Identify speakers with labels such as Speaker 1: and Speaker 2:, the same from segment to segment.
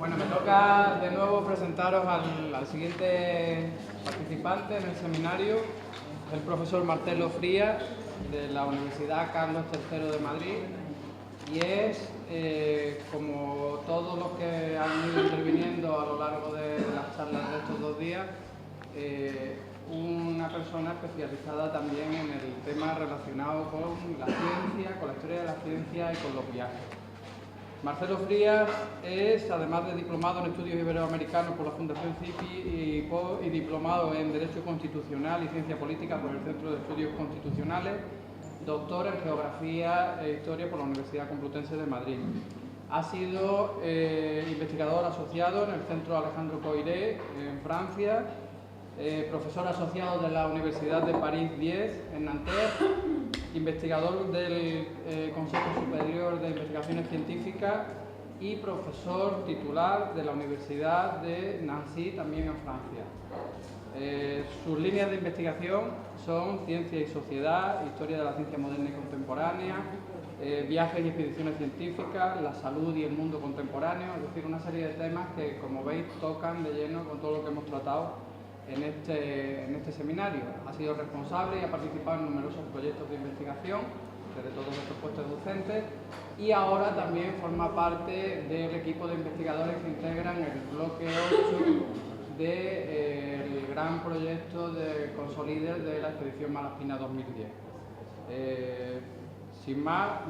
Speaker 1: Bueno, me toca de nuevo presentaros al siguiente participante en el seminario, el profesor Marcelo Frías, de la Universidad Carlos III de Madrid, y es, como todos los que han ido interviniendo a lo largo de las charlas de estos 2 días, una persona especializada también en el tema relacionado con la ciencia, con la historia de la ciencia y con los viajes. Marcelo Frías es, además de diplomado en Estudios Iberoamericanos por la Fundación CIPI y diplomado en Derecho Constitucional y Ciencia Política por el Centro de Estudios Constitucionales, doctor en Geografía e Historia por la Universidad Complutense de Madrid. Ha sido investigador asociado en el Centro Alejandro Coiré, en Francia, profesor asociado de la Universidad de París 10 en Nanterre, investigador del Consejo Superior de Investigaciones Científicas y profesor titular de la Universidad de Nancy, también en Francia. Sus líneas de investigación son ciencia y sociedad, historia de la ciencia moderna y contemporánea, viajes y expediciones científicas, la salud y el mundo contemporáneo, es decir, una serie de temas que, como veis, tocan de lleno con todo lo que hemos tratado en este seminario. Ha sido responsable y ha participado en numerosos proyectos de investigación desde todos estos puestos docentes, y ahora también forma parte del equipo de investigadores que integran el bloque 8 del gran proyecto de Consolider de la expedición Malaspina 2010. Sin más,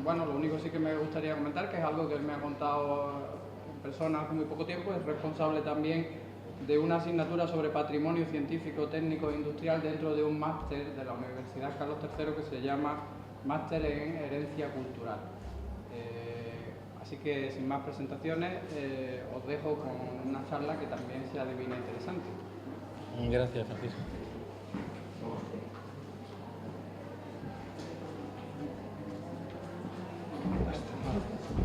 Speaker 1: bueno, lo único sí que me gustaría comentar, que es algo que él me ha contado en persona hace muy poco tiempo, es responsable también de una asignatura sobre patrimonio científico, técnico e industrial dentro de un máster de la Universidad Carlos III que se llama Máster en Herencia Cultural. Así que, sin más presentaciones, os dejo con una charla que también se adivina interesante.
Speaker 2: Gracias, Francisco.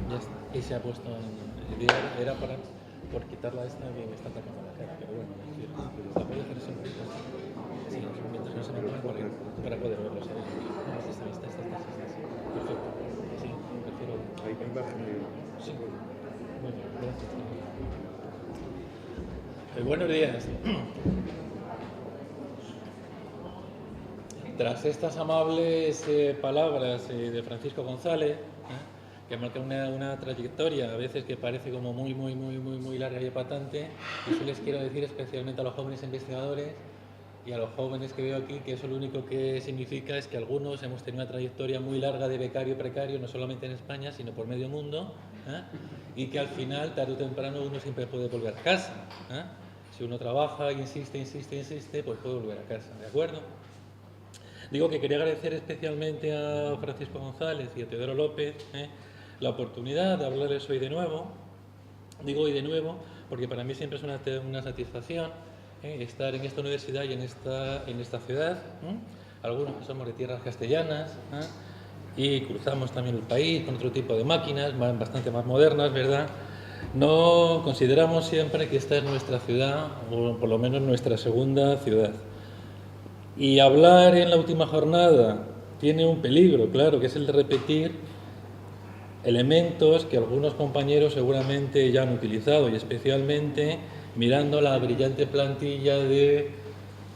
Speaker 2: Ya está. Y se ha puesto en... Era por quitarla esta que me está tapando la cara, pero bueno, la puedo dejar así un poquito. Sí, mientras no se me ponga para poder verlos ahí. Esta. Perfecto. Sí, prefiero...
Speaker 3: Ahí
Speaker 2: sí. Bueno, gracias. Buenos días. Tras estas amables palabras de Francisco González, que marca una trayectoria a veces que parece como muy larga y epatante, y yo les quiero decir especialmente a los jóvenes investigadores y a los jóvenes que veo aquí que eso lo único que significa es que algunos hemos tenido una trayectoria muy larga de becario precario, no solamente en España, sino por medio mundo, y que al final, tarde o temprano, uno siempre puede volver a casa. Si uno trabaja, insiste, pues puede volver a casa, ¿de acuerdo? Digo que quería agradecer especialmente a Francisco González y a Teodoro López la oportunidad de hablarles hoy de nuevo. Digo hoy de nuevo porque para mí siempre es una satisfacción estar en esta universidad y en esta ciudad. Algunos que somos de tierras castellanas y cruzamos también el país con otro tipo de máquinas bastante más modernas, ¿verdad? No consideramos siempre que esta es nuestra ciudad, o por lo menos nuestra segunda ciudad. Y hablar en la última jornada tiene un peligro, claro, que es el de repetir elementos que algunos compañeros seguramente ya han utilizado, y especialmente mirando la brillante plantilla de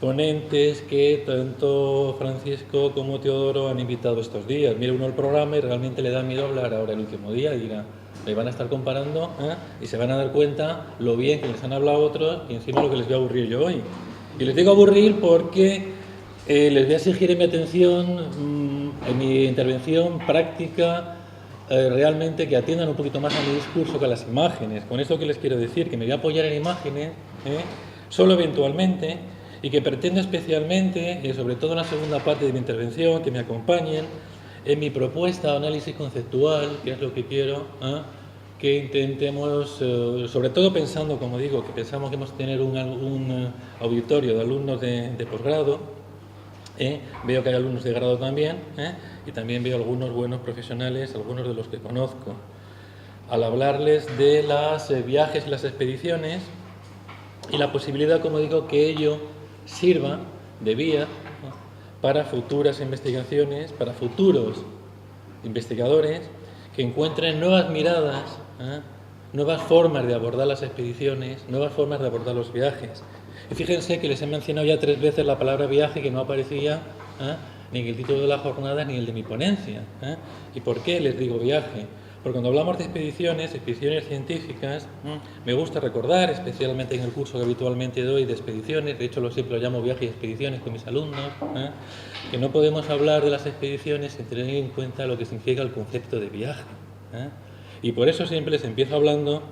Speaker 2: ponentes que tanto Francisco como Teodoro han invitado estos días. Mira uno el programa y realmente le da miedo hablar ahora el último día y dirá, me van a estar comparando y se van a dar cuenta lo bien que les han hablado otros y encima lo que les voy a aburrir yo hoy. Y les digo aburrir porque les voy a exigir en mi atención, en mi intervención práctica, realmente que atiendan un poquito más a mi discurso que a las imágenes. Con esto que les quiero decir, que me voy a apoyar en imágenes, solo eventualmente, y que pretendo especialmente, sobre todo en la segunda parte de mi intervención, que me acompañen en mi propuesta de análisis conceptual, que es lo que quiero, que intentemos, sobre todo pensando, como digo, que pensamos que vamos a tener un auditorio de alumnos de posgrado. Veo que hay alumnos de grado también, y también veo algunos buenos profesionales, algunos de los que conozco. Al hablarles de los viajes y las expediciones y la posibilidad, como digo, que ello sirva de vía para futuras investigaciones, para futuros investigadores que encuentren nuevas miradas, nuevas formas de abordar las expediciones, nuevas formas de abordar los viajes. Y fíjense que les he mencionado ya 3 veces la palabra viaje, que no aparecía ni en el título de la jornada ni en el de mi ponencia. ¿Y por qué les digo viaje? Porque cuando hablamos de expediciones científicas, me gusta recordar, especialmente en el curso que habitualmente doy de expediciones, de hecho siempre lo llamo viajes y expediciones con mis alumnos, que no podemos hablar de las expediciones sin tener en cuenta lo que significa el concepto de viaje. Y por eso siempre les empiezo hablando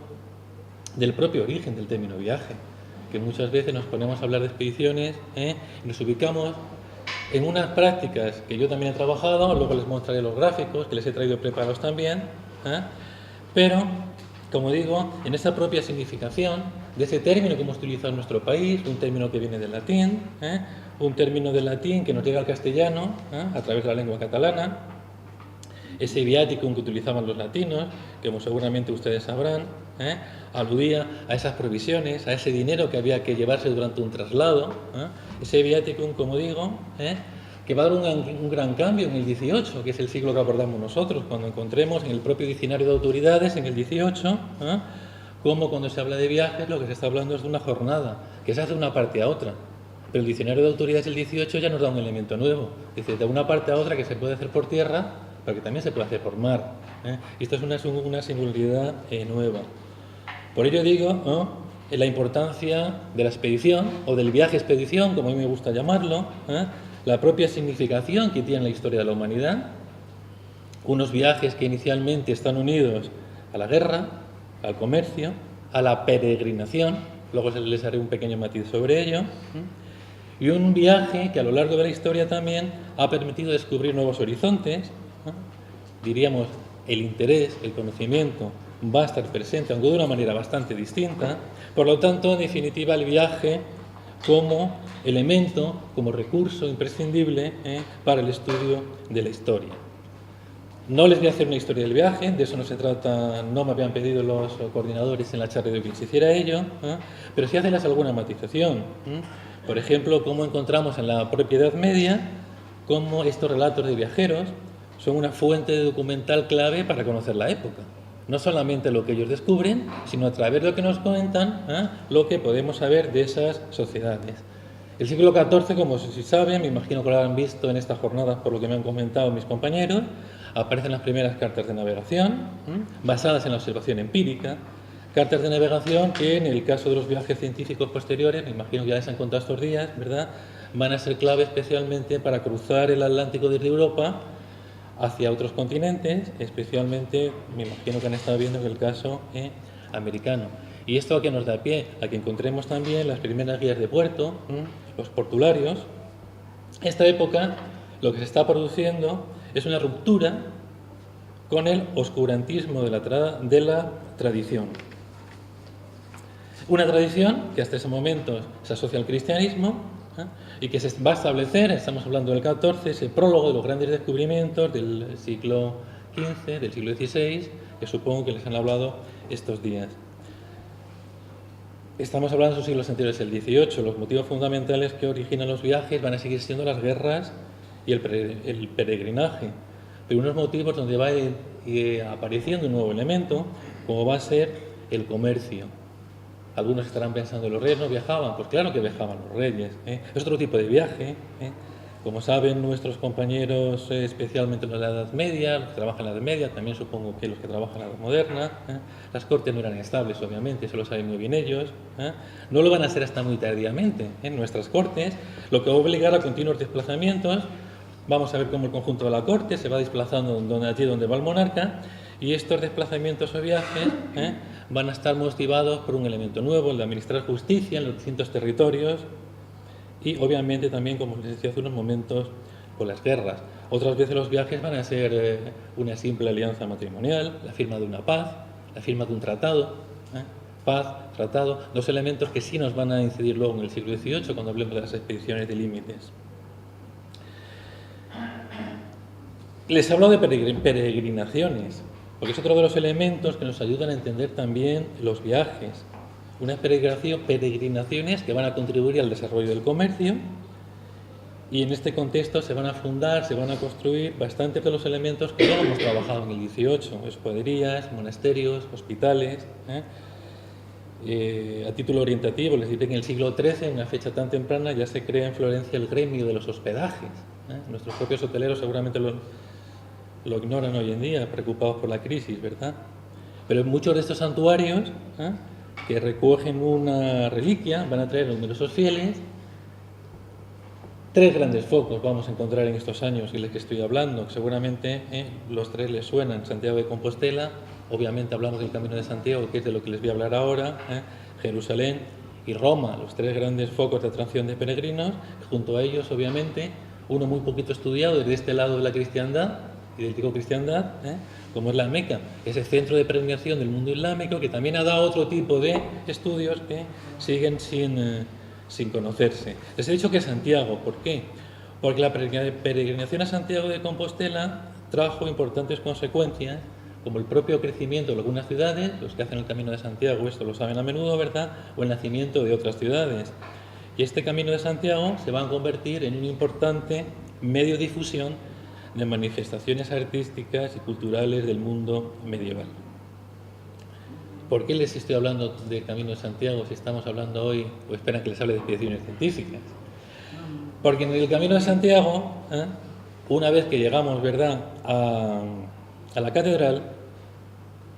Speaker 2: del propio origen del término viaje, que muchas veces nos ponemos a hablar de expediciones y nos ubicamos en unas prácticas que yo también he trabajado, luego les mostraré los gráficos que les he traído preparados también, pero, como digo, en esa propia significación de ese término que hemos utilizado en nuestro país, un término que viene del latín, un término del latín que nos llega al castellano a través de la lengua catalana, ese viaticum que utilizaban los latinos, que como seguramente ustedes sabrán, aludía a esas provisiones, a ese dinero que había que llevarse durante un traslado, ese viaticum, como digo, que va a dar un gran cambio en el 18, que es el siglo que abordamos nosotros, cuando encontremos en el propio diccionario de autoridades, en el 18, como cuando se habla de viajes, lo que se está hablando es de una jornada, que se hace de una parte a otra. Pero el diccionario de autoridades del 18 ya nos da un elemento nuevo, dice de una parte a otra que se puede hacer por tierra, pero que también se puede hacer por mar. Y esto es una singularidad nueva. Por ello digo, la importancia de la expedición, o del viaje-expedición, como a mí me gusta llamarlo, la propia significación que tiene la historia de la humanidad, unos viajes que inicialmente están unidos a la guerra, al comercio, a la peregrinación, luego les haré un pequeño matiz sobre ello, y un viaje que a lo largo de la historia también ha permitido descubrir nuevos horizontes, diríamos, el interés, el conocimiento va a estar presente, aunque de una manera bastante distinta. Por lo tanto, en definitiva, el viaje como elemento, como recurso imprescindible para el estudio de la historia. No les voy a hacer una historia del viaje, de eso no se trata, no me habían pedido los coordinadores en la charla de hoy que se hiciera ello, pero sí hacerles alguna matización. Por ejemplo, cómo encontramos en la propia Edad Media cómo estos relatos de viajeros son una fuente documental clave para conocer la época. No solamente lo que ellos descubren, sino a través de lo que nos cuentan, lo que podemos saber de esas sociedades. El siglo XIV, como si saben, me imagino que lo habrán visto en estas jornadas por lo que me han comentado mis compañeros, aparecen las primeras cartas de navegación, basadas en la observación empírica, cartas de navegación que en el caso de los viajes científicos posteriores, me imagino que ya les han contado estos días, ¿verdad?, van a ser clave especialmente para cruzar el Atlántico desde Europa hacia otros continentes, especialmente, me imagino que han estado viendo en el caso americano. Y esto a que nos da pie, a que encontremos también las primeras guías de puerto, los portuarios. Esta época, lo que se está produciendo es una ruptura con el oscurantismo de la tradición. Una tradición que hasta ese momento se asocia al cristianismo, y que se va a establecer, estamos hablando del XIV, ese prólogo de los grandes descubrimientos del siglo XV, del siglo XVI, que supongo que les han hablado estos días. Estamos hablando de los siglos anteriores, el XVIII. Los motivos fundamentales que originan los viajes van a seguir siendo las guerras y el peregrinaje, pero unos motivos donde va apareciendo un nuevo elemento, como va a ser el comercio. Algunos estarán pensando, ¿los reyes no viajaban? Pues claro que viajaban los reyes. Es otro tipo de viaje. Como saben nuestros compañeros, especialmente en la Edad Media, los que trabajan en la Edad Media, también supongo que los que trabajan en la Edad Moderna, las cortes no eran estables, obviamente, eso lo saben muy bien ellos. No lo van a hacer hasta muy tardíamente. Nuestras cortes, lo que va a obligar a continuos desplazamientos. Vamos a ver cómo el conjunto de la corte se va desplazando allí donde va el monarca, y estos desplazamientos o viajes van a estar motivados por un elemento nuevo, el de administrar justicia en los distintos territorios, y obviamente también, como les decía hace unos momentos, por las guerras. Otras veces los viajes van a ser una simple alianza matrimonial, la firma de una paz, la firma de un tratado, paz, tratado, dos elementos que sí nos van a incidir luego en el siglo XVIII cuando hablemos de las expediciones de límites. Les hablo de peregrinaciones, porque es otro de los elementos que nos ayudan a entender también los viajes. Unas peregrinaciones que van a contribuir al desarrollo del comercio y en este contexto se van a fundar, se van a construir bastantes de los elementos que luego hemos trabajado en el 18, escuadrillas, monasterios, hospitales. A título orientativo, les diré que en el siglo XIII, en una fecha tan temprana, ya se crea en Florencia el gremio de los hospedajes. Nuestros propios hoteleros seguramente lo ignoran hoy en día, preocupados por la crisis, ¿verdad? Pero muchos de estos santuarios que recogen una reliquia van a traer numerosos fieles. 3 grandes focos vamos a encontrar en estos años de los que estoy hablando. Seguramente los 3 les suenan. Santiago de Compostela, obviamente hablamos del Camino de Santiago, que es de lo que les voy a hablar ahora, Jerusalén y Roma, los 3 grandes focos de atracción de peregrinos. Junto a ellos, obviamente, uno muy poquito estudiado desde este lado de la cristiandad, idéntico cristiandad, como es la Meca, ese centro de peregrinación del mundo islámico que también ha dado otro tipo de estudios que siguen sin conocerse. Les he dicho que Santiago, ¿por qué? Porque la peregrinación a Santiago de Compostela trajo importantes consecuencias, como el propio crecimiento de algunas ciudades, los que hacen el Camino de Santiago, esto lo saben a menudo, ¿verdad?, o el nacimiento de otras ciudades. Y este Camino de Santiago se va a convertir en un importante medio de difusión de manifestaciones artísticas y culturales del mundo medieval. ¿Por qué les estoy hablando del Camino de Santiago si estamos hablando hoy, o esperan que les hable de expediciones científicas? Porque en el Camino de Santiago, una vez que llegamos, ¿verdad?, a la catedral,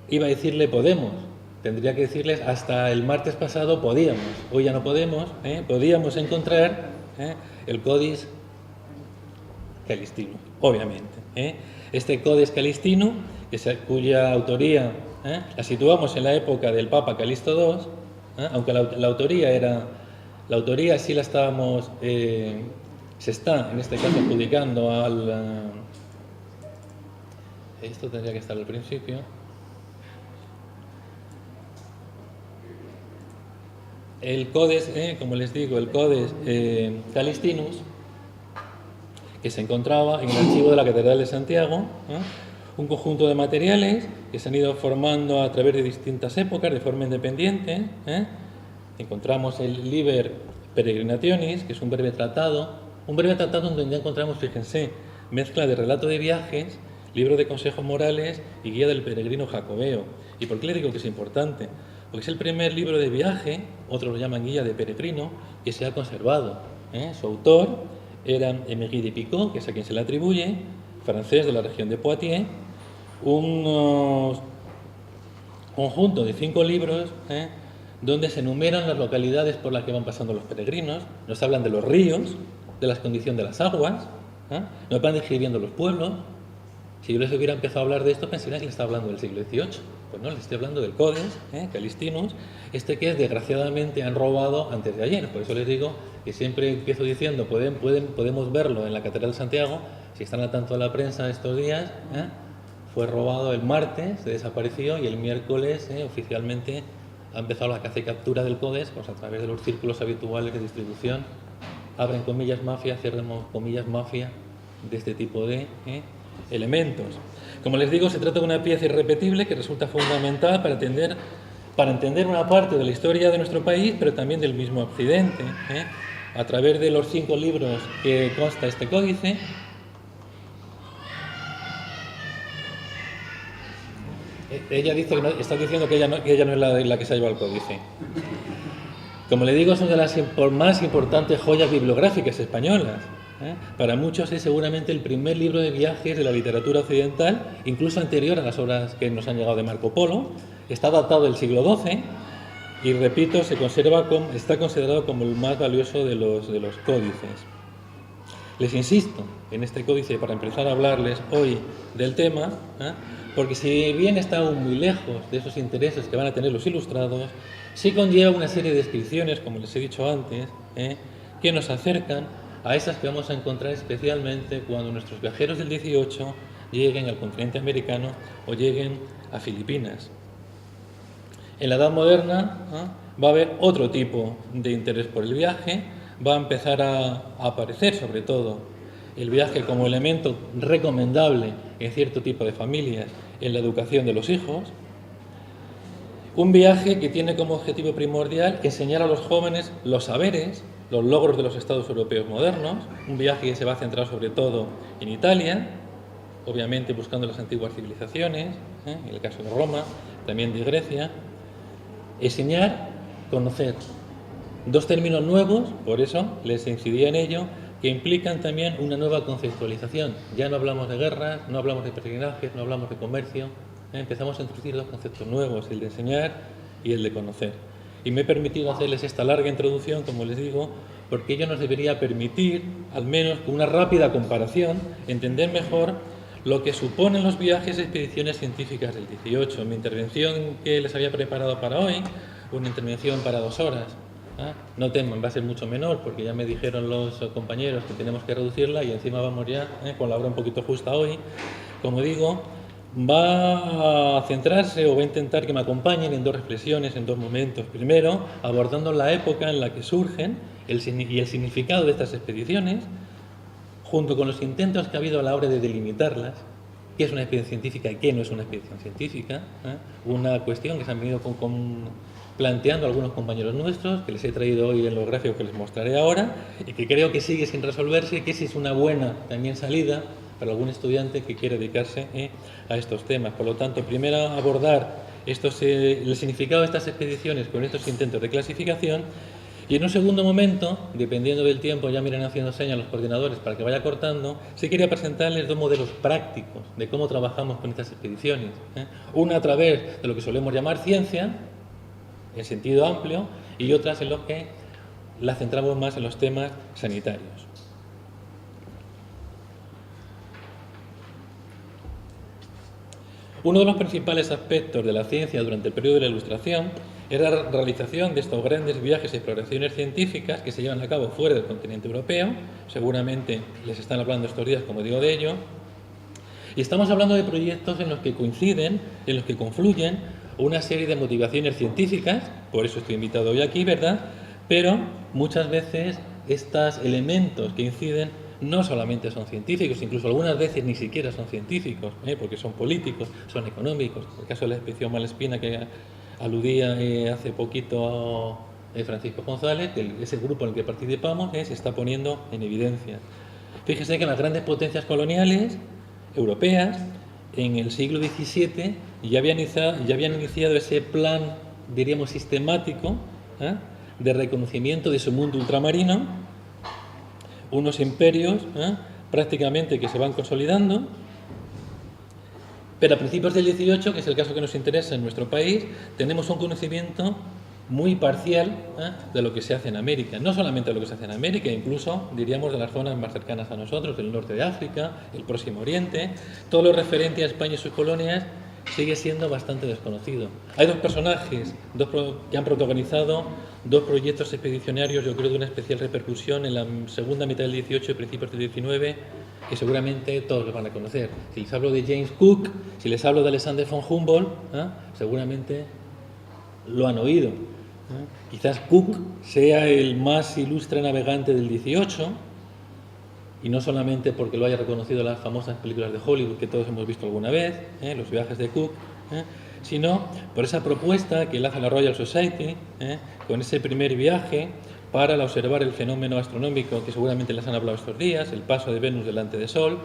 Speaker 2: iba a decirle podemos, tendría que decirles hasta el martes pasado podíamos, hoy ya no podemos, podíamos encontrar el Codex Calistino, obviamente. Este Codex Calistino, cuya autoría la situamos en la época del Papa Calixto II, aunque la autoría sí la estábamos, se está en este caso adjudicando al... esto tendría que estar al principio. El Codex, como les digo, el Codex Calistinus, que se encontraba en el archivo de la Catedral de Santiago, un conjunto de materiales que se han ido formando a través de distintas épocas de forma independiente. Encontramos el Liber Peregrinationis, que es un breve tratado donde ya encontramos, fíjense, mezcla de relato de viajes, libro de consejos morales y guía del peregrino jacobeo. ¿Y por qué le digo que es importante? Porque es el primer libro de viaje, otros lo llaman guía de peregrino, que se ha conservado. Su autor era Emery de Picot, que es a quien se le atribuye, francés de la región de Poitiers, un conjunto de 5 libros donde se enumeran las localidades por las que van pasando los peregrinos, nos hablan de los ríos, de la condición de las aguas, nos van describiendo los pueblos. Si yo les hubiera empezado a hablar de esto, pensarían que les estaba hablando del siglo XVIII. Pues no, les estoy hablando del Codex Calistinus, que desgraciadamente han robado antes de ayer. Por eso les digo que siempre empiezo diciendo, podemos verlo en la Catedral de Santiago, si están al tanto de la prensa estos días, fue robado el martes, se desapareció, y el miércoles oficialmente ha empezado la caza y captura del Codex, pues a través de los círculos habituales de distribución, abren comillas mafia, cierren comillas mafia, de este tipo de elementos. Como les digo, se trata de una pieza irrepetible que resulta fundamental para entender una parte de la historia de nuestro país, pero también del mismo Occidente. A través de los 5 libros que consta este códice, ella dice que no, está diciendo que ella no es la que se ha llevado el códice. Como le digo, son de las más importantes joyas bibliográficas españolas. Para muchos es seguramente el primer libro de viajes de la literatura occidental, incluso anterior a las obras que nos han llegado de Marco Polo. Está datado del siglo XII y, repito, está considerado como el más valioso de los códices. Les insisto en este códice para empezar a hablarles hoy del tema, porque si bien está aún muy lejos de esos intereses que van a tener los ilustrados, sí conlleva una serie de descripciones, como les he dicho antes, que nos acercan a esas que vamos a encontrar especialmente cuando nuestros viajeros del 18 lleguen al continente americano o lleguen a Filipinas. En la Edad Moderna va a haber otro tipo de interés por el viaje, va a empezar a aparecer sobre todo el viaje como elemento recomendable en cierto tipo de familias en la educación de los hijos. Un viaje que tiene como objetivo primordial enseñar a los jóvenes los saberes, los logros de los estados europeos modernos, un viaje que se va a centrar sobre todo en Italia, obviamente buscando las antiguas civilizaciones, en el caso de Roma, también de Grecia. Enseñar, conocer. Dos términos nuevos, por eso les incidía en ello, que implican también una nueva conceptualización. Ya no hablamos de guerras, no hablamos de peregrinajes, no hablamos de comercio. Empezamos a introducir dos conceptos nuevos, el de enseñar y el de conocer. Y me he permitido hacerles esta larga introducción, como les digo, porque ello nos debería permitir, al menos con una rápida comparación, entender mejor lo que suponen los viajes y expediciones científicas del 18. Mi intervención que les había preparado para hoy, una intervención para 2 horas, no teman, va a ser mucho menor, porque ya me dijeron los compañeros que tenemos que reducirla y encima vamos ya con la hora un poquito justa hoy. Como digo, va a centrarse o va a intentar que me acompañen en 2 reflexiones, en 2 momentos. Primero, abordando la época en la que surgen y el significado de estas expediciones, junto con los intentos que ha habido a la hora de delimitarlas, qué es una expedición científica y qué no es una expedición científica, una cuestión que se han venido planteando algunos compañeros nuestros, que les he traído hoy en los gráficos que les mostraré ahora, y que creo que sigue sin resolverse, que esa es una buena también salida para algún estudiante que quiere dedicarse a estos temas. Por lo tanto, primero abordar el significado de estas expediciones con estos intentos de clasificación, y en un segundo momento, dependiendo del tiempo, ya miren haciendo señas los coordinadores para que vaya cortando, sí quería presentarles 2 modelos prácticos de cómo trabajamos con estas expediciones. Una a través de lo que solemos llamar ciencia, en sentido amplio, y otras en los que la centramos más en los temas sanitarios. Uno de los principales aspectos de la ciencia durante el periodo de la Ilustración era la realización de estos grandes viajes y exploraciones científicas que se llevan a cabo fuera del continente europeo. Seguramente les están hablando estos días, como digo, de ello. Y estamos hablando de proyectos en los que coinciden, en los que confluyen una serie de motivaciones científicas, por eso estoy invitado hoy aquí, ¿verdad? Pero muchas veces estos elementos que inciden no solamente son científicos, incluso algunas veces ni siquiera son científicos, porque son políticos, son económicos. En el caso de la expedición Malespina, que aludía hace poquito Francisco González, ese grupo en el que participamos se está poniendo en evidencia. Fíjense que las grandes potencias coloniales europeas en el siglo XVII ya habían iniciado ese plan, diríamos, sistemático de reconocimiento de su mundo ultramarino, unos imperios prácticamente que se van consolidando, pero a principios del 18, que es el caso que nos interesa en nuestro país, tenemos un conocimiento muy parcial de lo que se hace en América. No solamente de lo que se hace en América, incluso, diríamos, de las zonas más cercanas a nosotros, del norte de África, el Próximo Oriente. Todo lo referente a España y sus colonias sigue siendo bastante desconocido. Hay 2 personajes que han protagonizado 2 proyectos expedicionarios, yo creo, de una especial repercusión en la segunda mitad del 18 y principios del 19, que seguramente todos los van a conocer. Si les hablo de James Cook, si les hablo de Alexander von Humboldt, seguramente lo han oído. Quizás Cook sea el más ilustre navegante del 18, y no solamente porque lo haya reconocido las famosas películas de Hollywood que todos hemos visto alguna vez, los viajes de Cook, sino por esa propuesta que él hace a la Royal Society, con ese primer viaje para observar el fenómeno astronómico que seguramente les han hablado estos días, el paso de Venus delante del Sol,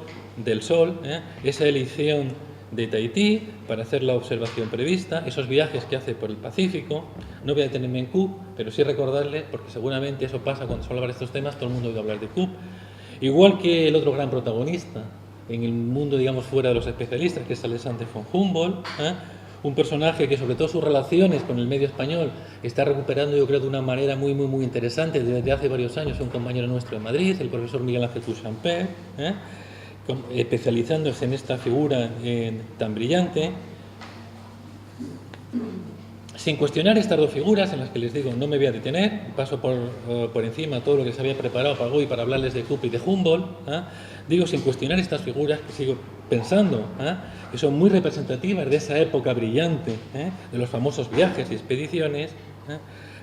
Speaker 2: esa elección de Tahití para hacer la observación prevista, esos viajes que hace por el Pacífico. No voy a detenerme en Cook, pero sí recordarles, porque seguramente eso pasa cuando se habla de estos temas, todo el mundo oye hablar de Cook. Igual que el otro gran protagonista en el mundo, digamos, fuera de los especialistas, que es Alexander von Humboldt, un personaje que, sobre todo sus relaciones con el medio español, está recuperando, yo creo, de una manera muy, muy, muy interesante desde hace varios años. Un compañero nuestro de Madrid, el profesor Miguel Ángel Couchampé, especializándose en esta figura tan brillante. Sin cuestionar estas 2 figuras, en las que les digo, no me voy a detener, paso por encima todo lo que se había preparado para hoy para hablarles de Cook y de Humboldt, digo, sin cuestionar estas figuras que sigo pensando, que son muy representativas de esa época brillante, de los famosos viajes y expediciones,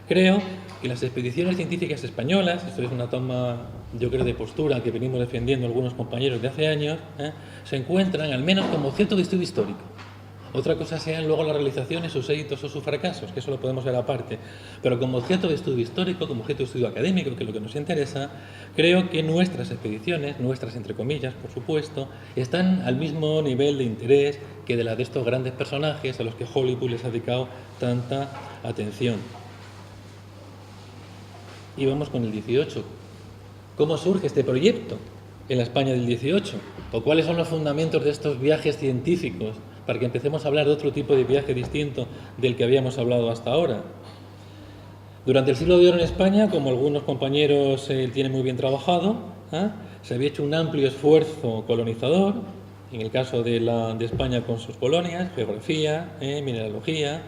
Speaker 2: creo que las expediciones científicas españolas, esto es una toma, yo creo, de postura que venimos defendiendo algunos compañeros de hace años, se encuentran al menos como objeto de estudio histórico. Otra cosa sean luego las realizaciones, sus éxitos o sus fracasos, que eso lo podemos ver aparte. Pero como objeto de estudio histórico, como objeto de estudio académico, que es lo que nos interesa, creo que nuestras expediciones, nuestras entre comillas, por supuesto, están al mismo nivel de interés que de la de estos grandes personajes a los que Hollywood les ha dedicado tanta atención. Y vamos con el 18. ¿Cómo surge este proyecto en la España del 18? ¿O cuáles son los fundamentos de estos viajes científicos para que empecemos a hablar de otro tipo de viaje distinto del que habíamos hablado hasta ahora? Durante el siglo de oro en España, como algunos compañeros tienen muy bien trabajado, se había hecho un amplio esfuerzo colonizador, en el caso de España con sus colonias, geografía, mineralogía.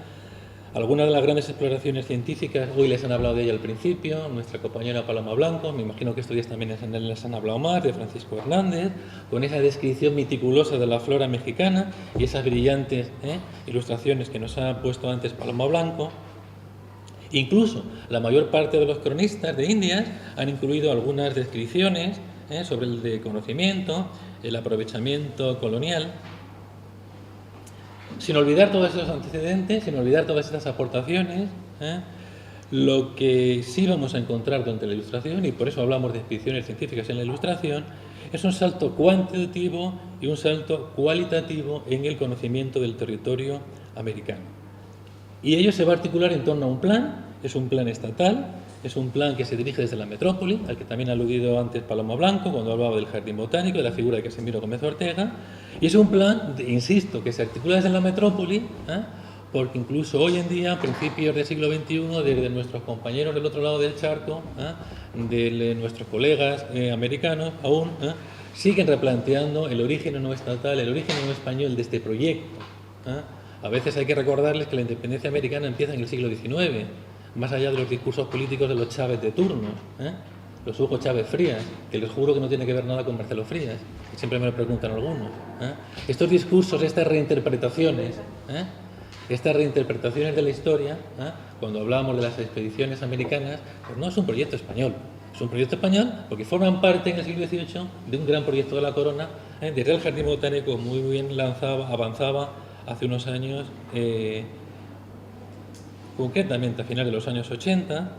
Speaker 2: Algunas de las grandes exploraciones científicas, hoy les han hablado de ella al principio, nuestra compañera Paloma Blanco, me imagino que estos días también les han hablado más, de Francisco Hernández, con esa descripción meticulosa de la flora mexicana y esas brillantes ilustraciones que nos ha puesto antes Paloma Blanco. Incluso la mayor parte de los cronistas de Indias han incluido algunas descripciones sobre el conocimiento, el aprovechamiento colonial. Sin olvidar todos esos antecedentes, sin olvidar todas estas aportaciones, lo que sí vamos a encontrar durante la Ilustración, y por eso hablamos de expediciones científicas en la Ilustración, es un salto cuantitativo y un salto cualitativo en el conocimiento del territorio americano. Y ello se va a articular en torno a un plan, es un plan estatal, es un plan que se dirige desde la metrópoli, al que también ha aludido antes Paloma Blanco cuando hablaba del Jardín Botánico, de la figura de Casimiro Gómez Ortega, y es un plan, insisto, que se articula desde la metrópoli, porque incluso hoy en día, a principios del siglo XXI, desde nuestros compañeros del otro lado del charco, de nuestros colegas americanos, aún siguen replanteando el origen no estatal, el origen no español de este proyecto. A veces hay que recordarles que la independencia americana empieza en el siglo XIX, más allá de los discursos políticos de los Chávez de turno, los Hugo Chávez Frías, que les juro que no tiene que ver nada con Marcelo Frías, que siempre me lo preguntan algunos. Estos discursos, estas reinterpretaciones de la historia, cuando hablamos de las expediciones americanas, pues no es un proyecto español. Es un proyecto español porque forman parte en el siglo XVIII de un gran proyecto de la corona, de Real Jardín Botánico muy bien avanzaba hace unos años, concretamente a finales de los años 80,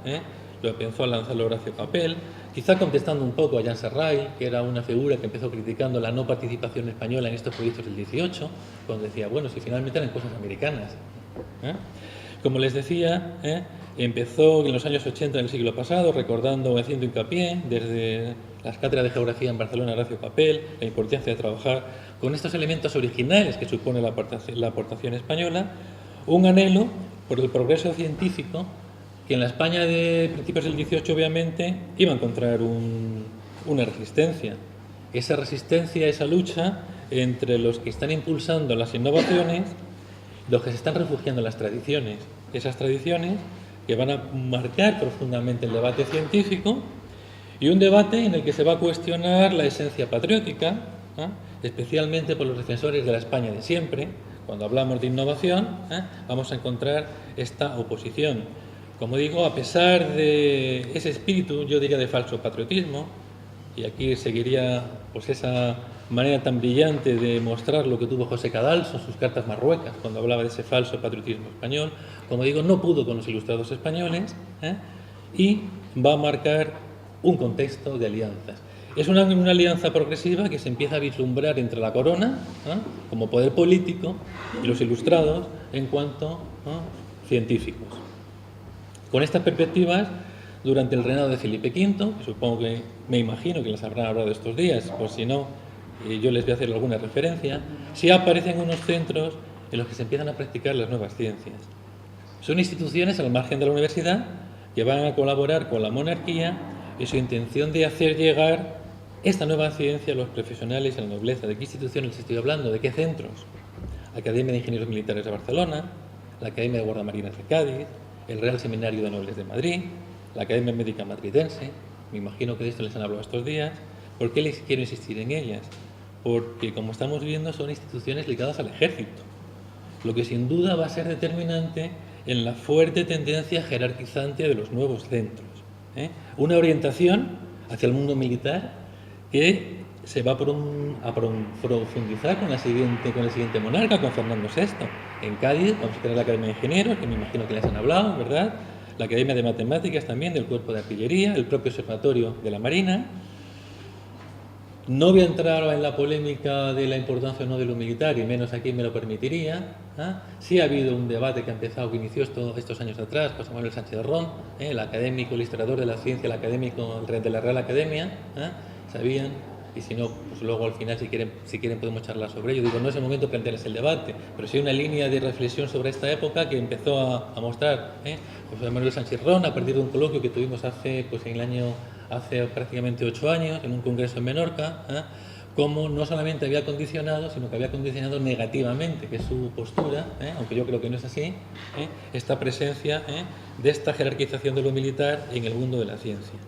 Speaker 2: lo empezó a lanzar Horacio Capel, quizá contestando un poco a Jean Serray, que era una figura que empezó criticando la no participación española en estos proyectos del 18, cuando decía, bueno, si finalmente eran cosas americanas. Como les decía, empezó en los años 80 del siglo pasado, recordando, haciendo hincapié desde las cátedras de geografía en Barcelona, Horacio Capel, la importancia de trabajar con estos elementos originales que supone la aportación española, un anhelo por el progreso científico que en la España de principios del 18 obviamente iba a encontrar una resistencia. Esa resistencia, esa lucha entre los que están impulsando las innovaciones y los que se están refugiando en las tradiciones. Esas tradiciones que van a marcar profundamente el debate científico y un debate en el que se va a cuestionar la esencia patriótica, especialmente por los defensores de la España de siempre. Cuando hablamos de innovación, vamos a encontrar esta oposición. Como digo, a pesar de ese espíritu, yo diría de falso patriotismo, y aquí seguiría pues esa manera tan brillante de mostrar lo que tuvo José Cadalso en sus cartas marruecas, cuando hablaba de ese falso patriotismo español, como digo, no pudo con los ilustrados españoles, y va a marcar un contexto de alianzas. Es una alianza progresiva que se empieza a vislumbrar entre la corona, como poder político, y los ilustrados en cuanto científicos. Con estas perspectivas, durante el reinado de Felipe V, que supongo que, me imagino que les habrán hablado estos días, por si no, yo les voy a hacer alguna referencia, sí aparecen unos centros en los que se empiezan a practicar las nuevas ciencias. Son instituciones al margen de la universidad que van a colaborar con la monarquía en su intención de hacer llegar esta nueva ciencia a los profesionales y a la nobleza. ¿De qué instituciones estoy hablando? ¿De qué centros? La Academia de Ingenieros Militares de Barcelona, la Academia de Guardiamarinas de Cádiz, el Real Seminario de Nobles de Madrid, la Academia Médica Madridense. Me imagino que de esto les han hablado estos días. ¿Por qué les quiero insistir en ellas? Porque, como estamos viendo, son instituciones ligadas al ejército, lo que sin duda va a ser determinante en la fuerte tendencia jerarquizante de los nuevos centros. Una orientación hacia el mundo militar que se va a profundizar con el siguiente monarca, con Fernando VI. En Cádiz vamos a tener la Academia de Ingenieros, que me imagino que les han hablado, ¿verdad? La Academia de Matemáticas también, del Cuerpo de Artillería, el propio Observatorio de la Marina. No voy a entrar en la polémica de la importancia o no de lo militar, y menos aquí me lo permitiría. Sí ha habido un debate que ha empezado, que inició estos años atrás, José Manuel Sánchez Ron, el académico, el historiador de la ciencia, el académico de la Real Academia, sabían, y si no, pues luego al final, si quieren podemos charlar sobre ello. Digo, no es el momento de plantearles el debate, pero sí hay una línea de reflexión sobre esta época que empezó a mostrar José Manuel Sánchez Ron a partir de un coloquio que tuvimos hace prácticamente 8 años, en un congreso en Menorca, cómo no solamente había condicionado, sino que había condicionado negativamente, que es su postura, aunque yo creo que no es así, esta presencia de esta jerarquización de lo militar en el mundo de la ciencia.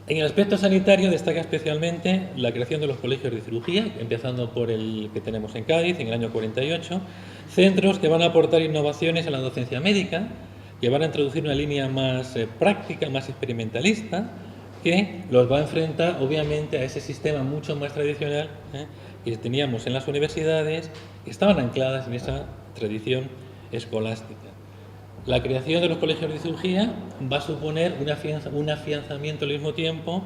Speaker 2: En el aspecto sanitario destaca especialmente la creación de los colegios de cirugía, empezando por el que tenemos en Cádiz en el año 48, centros que van a aportar innovaciones en la docencia médica, que van a introducir una línea más práctica, más experimentalista, que los va a enfrentar obviamente a ese sistema mucho más tradicional que teníamos en las universidades, que estaban ancladas en esa tradición escolástica. La creación de los colegios de cirugía va a suponer un afianzamiento al mismo tiempo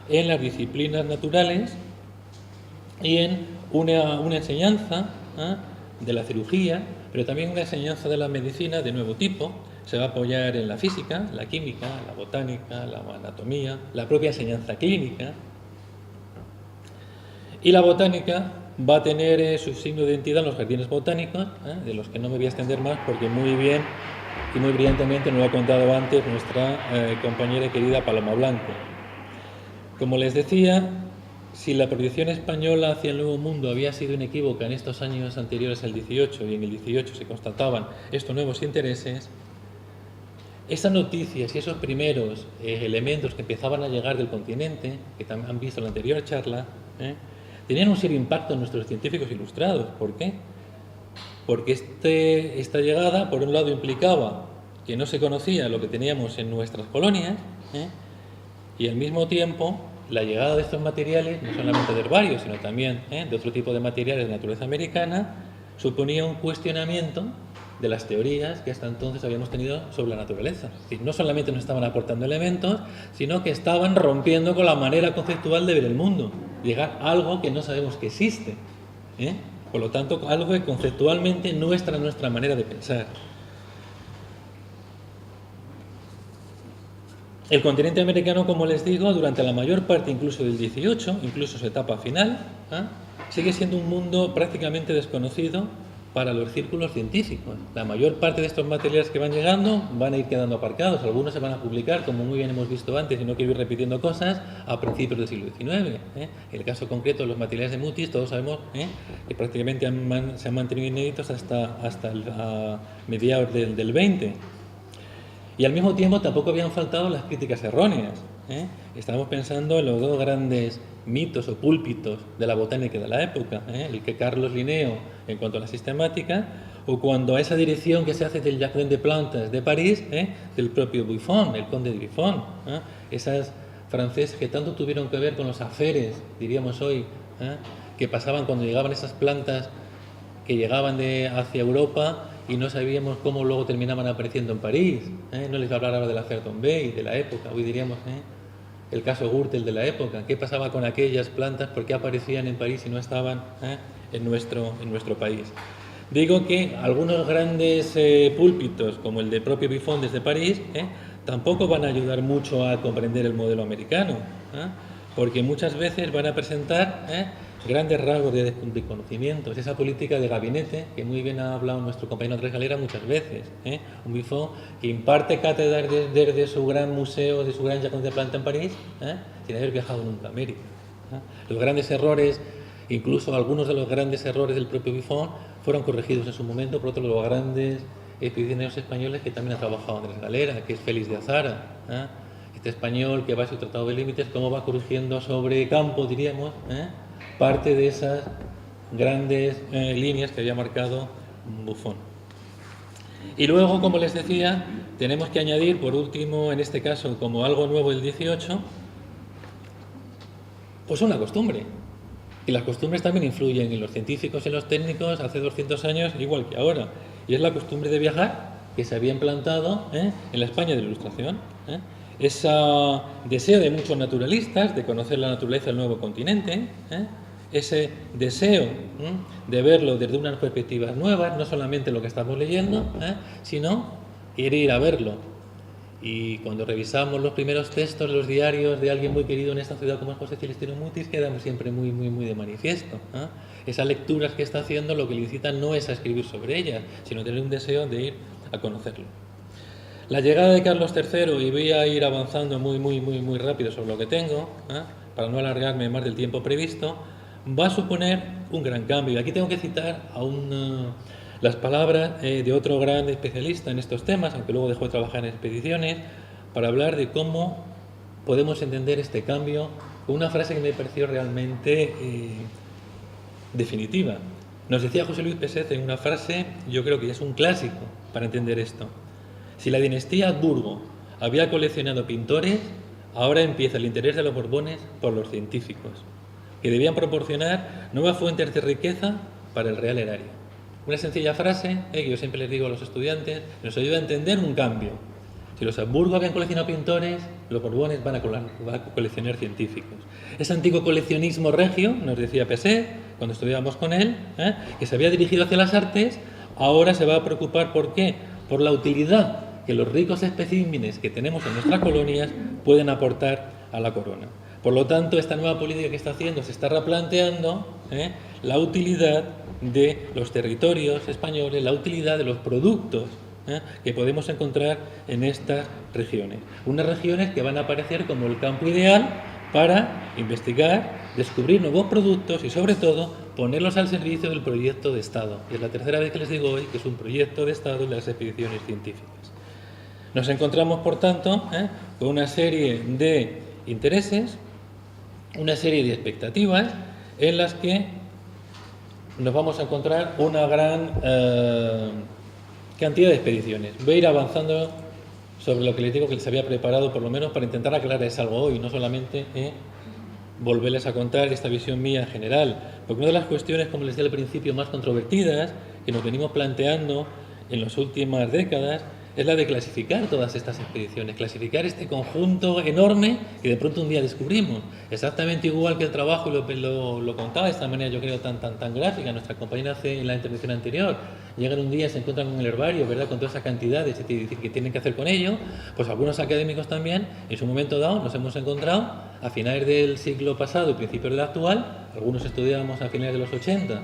Speaker 2: en las disciplinas naturales y en una enseñanza de la cirugía, pero también una enseñanza de la medicina de nuevo tipo. Se va a apoyar en la física, la química, la botánica, la anatomía, la propia enseñanza clínica. Y la botánica va a tener su signo de identidad en los jardines botánicos, de los que no me voy a extender más porque muy bien y muy brillantemente nos lo ha contado antes nuestra compañera querida Paloma Blanco. Como les decía, si la proyección española hacia el Nuevo Mundo había sido inequívoca en estos años anteriores al 18, y en el 18 se constataban estos nuevos intereses, esas noticias y esos primeros elementos que empezaban a llegar del continente, que también han visto en la anterior charla, tenían un serio impacto en nuestros científicos ilustrados. ¿Por qué? Porque esta llegada, por un lado, implicaba que no se conocía lo que teníamos en nuestras colonias, y al mismo tiempo la llegada de estos materiales, no solamente de herbarios, sino también de otro tipo de materiales de naturaleza americana, suponía un cuestionamiento de las teorías que hasta entonces habíamos tenido sobre la naturaleza. Es decir, no solamente nos estaban aportando elementos, sino que estaban rompiendo con la manera conceptual de ver el mundo, llegar a algo que no sabemos que existe. Por lo tanto, algo que conceptualmente nuestra manera de pensar. El continente americano, como les digo, durante la mayor parte incluso del 18, incluso su etapa final, sigue siendo un mundo prácticamente desconocido para los círculos científicos. La mayor parte de estos materiales que van llegando van a ir quedando aparcados. Algunos se van a publicar, como muy bien hemos visto antes, y no quiero ir repitiendo cosas, a principios del siglo XIX. En el caso concreto de los materiales de Mutis, todos sabemos que prácticamente se han mantenido inéditos hasta mediados del 20. Y al mismo tiempo tampoco habían faltado las críticas erróneas. Estamos pensando en los dos grandes mitos o púlpitos de la botánica de la época, el que Carlos Linneo en cuanto a la sistemática, o cuando a esa dirección que se hace del Jardin des Plantes de París, del propio Buffon, el conde de Buffon, esas franceses que tanto tuvieron que ver con los aferes, diríamos hoy, que pasaban cuando llegaban esas plantas que llegaban hacia Europa y no sabíamos cómo luego terminaban apareciendo en París. No les voy a hablar ahora de la Fer Tombey, de la época, hoy diríamos el caso Gürtel de la época. ¿Qué pasaba con aquellas plantas? ¿Por qué aparecían en París y no estaban en nuestro país? Digo que algunos grandes púlpitos, como el de propio Buffon desde París, tampoco van a ayudar mucho a comprender el modelo americano, porque muchas veces van a presentar grandes rasgos de conocimientos, esa política de gabinete que muy bien ha hablado nuestro compañero Andrés Galera muchas veces, un Buffon que imparte cátedras desde su gran museo, de su gran Jardin des Plantes en París, sin haber viajado nunca a América. Los grandes errores, incluso algunos de los grandes errores del propio Buffon, fueron corregidos en su momento por otro de los grandes expedicionarios españoles que también ha trabajado Andrés Galera, que es Félix de Azara, este español que va a su tratado de límites, cómo va corrigiendo sobre campo, diríamos, parte de esas grandes líneas que había marcado Buffon. Y luego, como les decía, tenemos que añadir, por último, en este caso, como algo nuevo del 18, Pues una costumbre. Y las costumbres también influyen en los científicos y en los técnicos hace 200 años, igual que ahora. Y es la costumbre de viajar que se había implantado en la España de la Ilustración. Ese deseo de muchos naturalistas de conocer la naturaleza del nuevo continente, ese deseo de verlo desde unas perspectivas nuevas, no solamente lo que estamos leyendo, sino quiere ir a verlo. Y cuando revisamos los primeros textos, los diarios de alguien muy querido en esta ciudad como es José Celestino Mutis, quedamos siempre muy de manifiesto. Esas lecturas que está haciendo lo que le incitan no es a escribir sobre ellas, sino tener un deseo de ir a conocerlo. La llegada de Carlos III, y voy a ir avanzando muy rápido sobre lo que tengo, para no alargarme más del tiempo previsto, va a suponer un gran cambio. Aquí tengo que citar a las palabras de otro gran especialista en estos temas, aunque luego dejó de trabajar en expediciones, para hablar de cómo podemos entender este cambio con una frase que me pareció realmente definitiva. Nos decía José Luis Peset en una frase, yo creo que ya es un clásico para entender esto: si la dinastía Habsburgo había coleccionado pintores, ahora empieza el interés de los Borbones por los científicos, que debían proporcionar nuevas fuentes de riqueza para el Real Erario. Una sencilla frase que yo siempre les digo a los estudiantes, nos ayuda a entender un cambio. Si los Habsburgo habían coleccionado pintores, los Borbones van a coleccionar científicos. Ese antiguo coleccionismo regio, nos decía Peset, cuando estudiábamos con él, que se había dirigido hacia las artes, ahora se va a preocupar, ¿por qué? Por la utilidad que los ricos especímenes que tenemos en nuestras colonias pueden aportar a la corona. Por lo tanto, esta nueva política que está haciendo se está replanteando la utilidad de los territorios españoles, la utilidad de los productos que podemos encontrar en estas regiones. Unas regiones que van a aparecer como el campo ideal para investigar, descubrir nuevos productos y, sobre todo, ponerlos al servicio del proyecto de Estado. Y es la tercera vez que les digo hoy que es un proyecto de Estado de las expediciones científicas. Nos encontramos, por tanto, con una serie de intereses, una serie de expectativas en las que nos vamos a encontrar una gran cantidad de expediciones. Voy a ir avanzando sobre lo que les digo que les había preparado, por lo menos para intentar aclararles algo hoy, no solamente volverles a contar esta visión mía en general, porque una de las cuestiones, como les decía al principio, más controvertidas que nos venimos planteando en las últimas décadas es la de clasificar todas estas expediciones, clasificar este conjunto enorme que de pronto un día descubrimos. Exactamente igual que el trabajo, y lo contaba de esta manera, yo creo, tan gráfica. Nuestra compañera hace en la intervención anterior. Llegan un día y se encuentran con el herbario, ¿verdad?, con toda esa cantidad de que tienen que hacer con ello. Pues algunos académicos también, en su momento dado, nos hemos encontrado a finales del siglo pasado y principios del actual. Algunos estudiábamos a finales de los 80,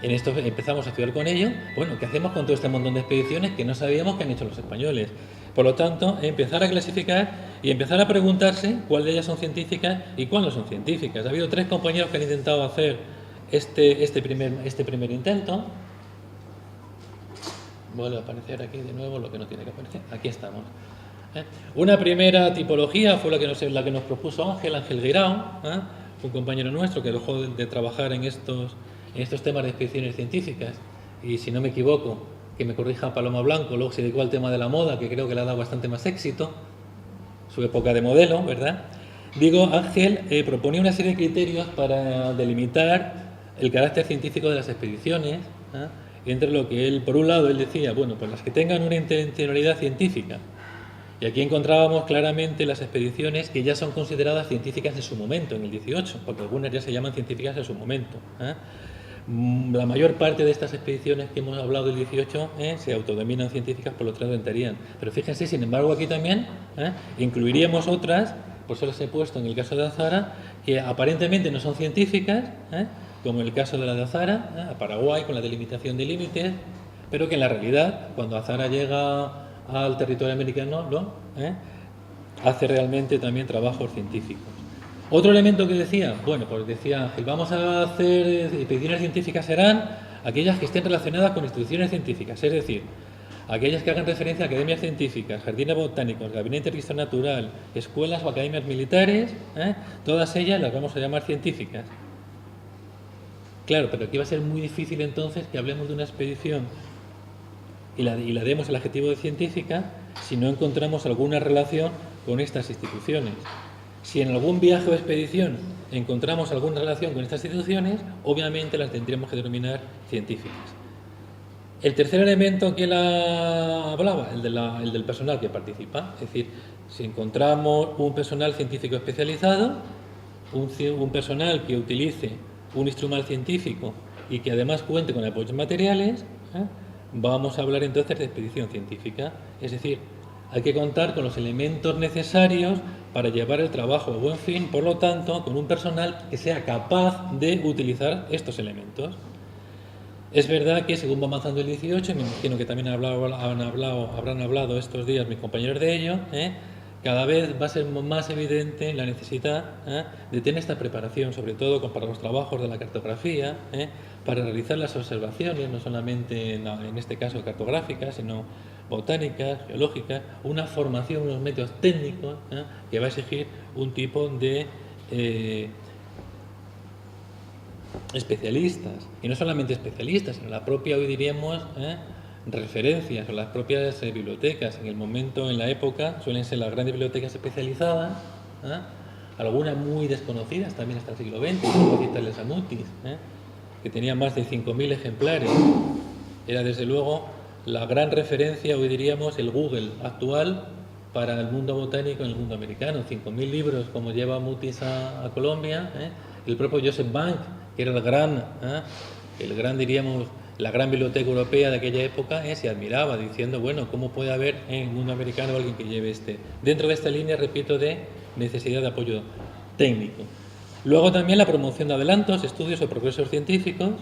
Speaker 2: en esto empezamos a estudiar con ello. Bueno, ¿qué hacemos con todo este montón de expediciones que no sabíamos que han hecho los españoles? Por lo tanto, empezar a clasificar y empezar a preguntarse cuál de ellas son científicas y cuál no son científicas. Ha habido 3 compañeros que han intentado hacer este primer intento. Vuelve a aparecer aquí de nuevo lo que no tiene que aparecer. Aquí estamos. Una primera tipología fue la que nos propuso Ángel Guirao, un compañero nuestro que dejó de trabajar en estos temas de expediciones científicas, y si no me equivoco, que me corrija Paloma Blanco, luego se dedicó al tema de la moda, que creo que le ha dado bastante más éxito, su época de modelo, ¿verdad? Digo, Ángel proponía una serie de criterios para delimitar el carácter científico de las expediciones, entre lo que él, por un lado, él decía, bueno, pues las que tengan una intencionalidad científica, y aquí encontrábamos claramente las expediciones que ya son consideradas científicas en su momento, en el 18, porque algunas ya se llaman científicas en su momento. La mayor parte de estas expediciones que hemos hablado del 18 se autodenominan científicas, por lo tanto entrarían. Pero fíjense, sin embargo, aquí también incluiríamos otras, por eso les he puesto en el caso de Azara, que aparentemente no son científicas, como el caso de la de Azara, a Paraguay, con la delimitación de límites, pero que en la realidad, cuando Azara llega al territorio americano, hace realmente también trabajos científicos. Otro elemento que decía, bueno, pues decía Ángel, vamos a hacer expediciones científicas, serán aquellas que estén relacionadas con instituciones científicas, es decir, aquellas que hagan referencia a academias científicas, jardines botánicos, gabinetes de registro natural, escuelas o academias militares, todas ellas las vamos a llamar científicas. Claro, pero aquí va a ser muy difícil entonces que hablemos de una expedición y la demos el adjetivo de científica si no encontramos alguna relación con estas instituciones. Si en algún viaje o expedición encontramos alguna relación con estas instituciones, obviamente las tendríamos que denominar científicas. El tercer elemento que él hablaba, el del personal que participa, es decir, si encontramos un personal científico especializado, un personal que utilice un instrumento científico y que además cuente con apoyos materiales, vamos a hablar entonces de expedición científica. Es decir, hay que contar con los elementos necesarios para llevar el trabajo a buen fin, por lo tanto, con un personal que sea capaz de utilizar estos elementos. Es verdad que según va avanzando el 18, me imagino que también habrán hablado estos días mis compañeros de ello, cada vez va a ser más evidente la necesidad de tener esta preparación, sobre todo para los trabajos de la cartografía, para realizar las observaciones, no solamente en este caso cartográficas, sino botánicas, geológicas, una formación, unos métodos técnicos que va a exigir un tipo de especialistas, y no solamente especialistas, sino la propia, hoy diríamos, referencias o las propias bibliotecas. En el momento, en la época, suelen ser las grandes bibliotecas especializadas, algunas muy desconocidas también hasta el siglo XX, como citarles a Mutis, que tenía más de 5.000 ejemplares. Era desde luego la gran referencia, hoy diríamos, el Google actual para el mundo botánico en el mundo americano. 5.000 libros como lleva Mutis a Colombia, el propio Joseph Bank, que era diríamos, la gran biblioteca europea de aquella época, se admiraba diciendo, bueno, ¿cómo puede haber en el mundo americano alguien que lleve dentro de esta línea, repito, de necesidad de apoyo técnico? Luego también la promoción de adelantos, estudios o progresos científicos,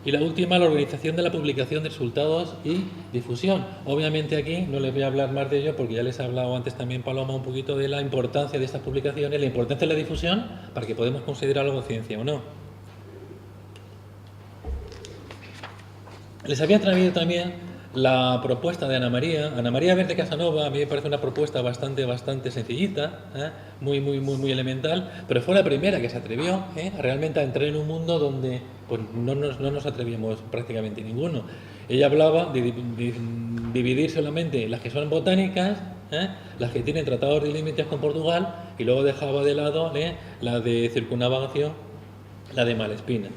Speaker 2: y la última, la organización de la publicación de resultados y difusión. Obviamente aquí no les voy a hablar más de ello porque ya les he hablado antes también, Paloma, un poquito de la importancia de estas publicaciones, la importancia de la difusión para que podamos considerar algo ciencia o no. Les había traído también la propuesta de Ana María Verde Casanova. A mí me parece una propuesta bastante sencillita, muy elemental, pero fue la primera que se atrevió realmente a entrar en un mundo donde pues, no nos atrevíamos prácticamente ninguno. Ella hablaba de dividir solamente las que son botánicas, las que tienen tratados de límites con Portugal, y luego dejaba de lado la de circunnavegación, la de Malespina.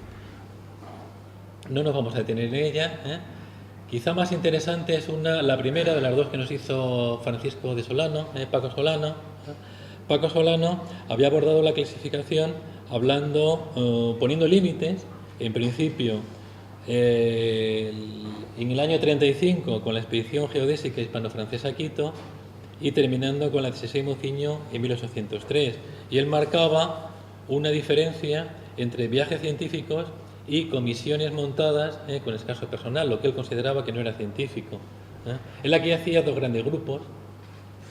Speaker 2: No nos vamos a detener en ella. Quizá más interesante es la primera de las dos que nos hizo Francisco de Solano, Paco Solano. Paco Solano había abordado la clasificación poniendo límites, en principio en el año 35 con la expedición geodésica hispano-francesa a Quito y terminando con la de Seixai Mociño en 1803. Y él marcaba una diferencia entre viajes científicos y comisiones montadas con escaso personal, lo que él consideraba que no era científico. Él aquí hacía dos grandes grupos.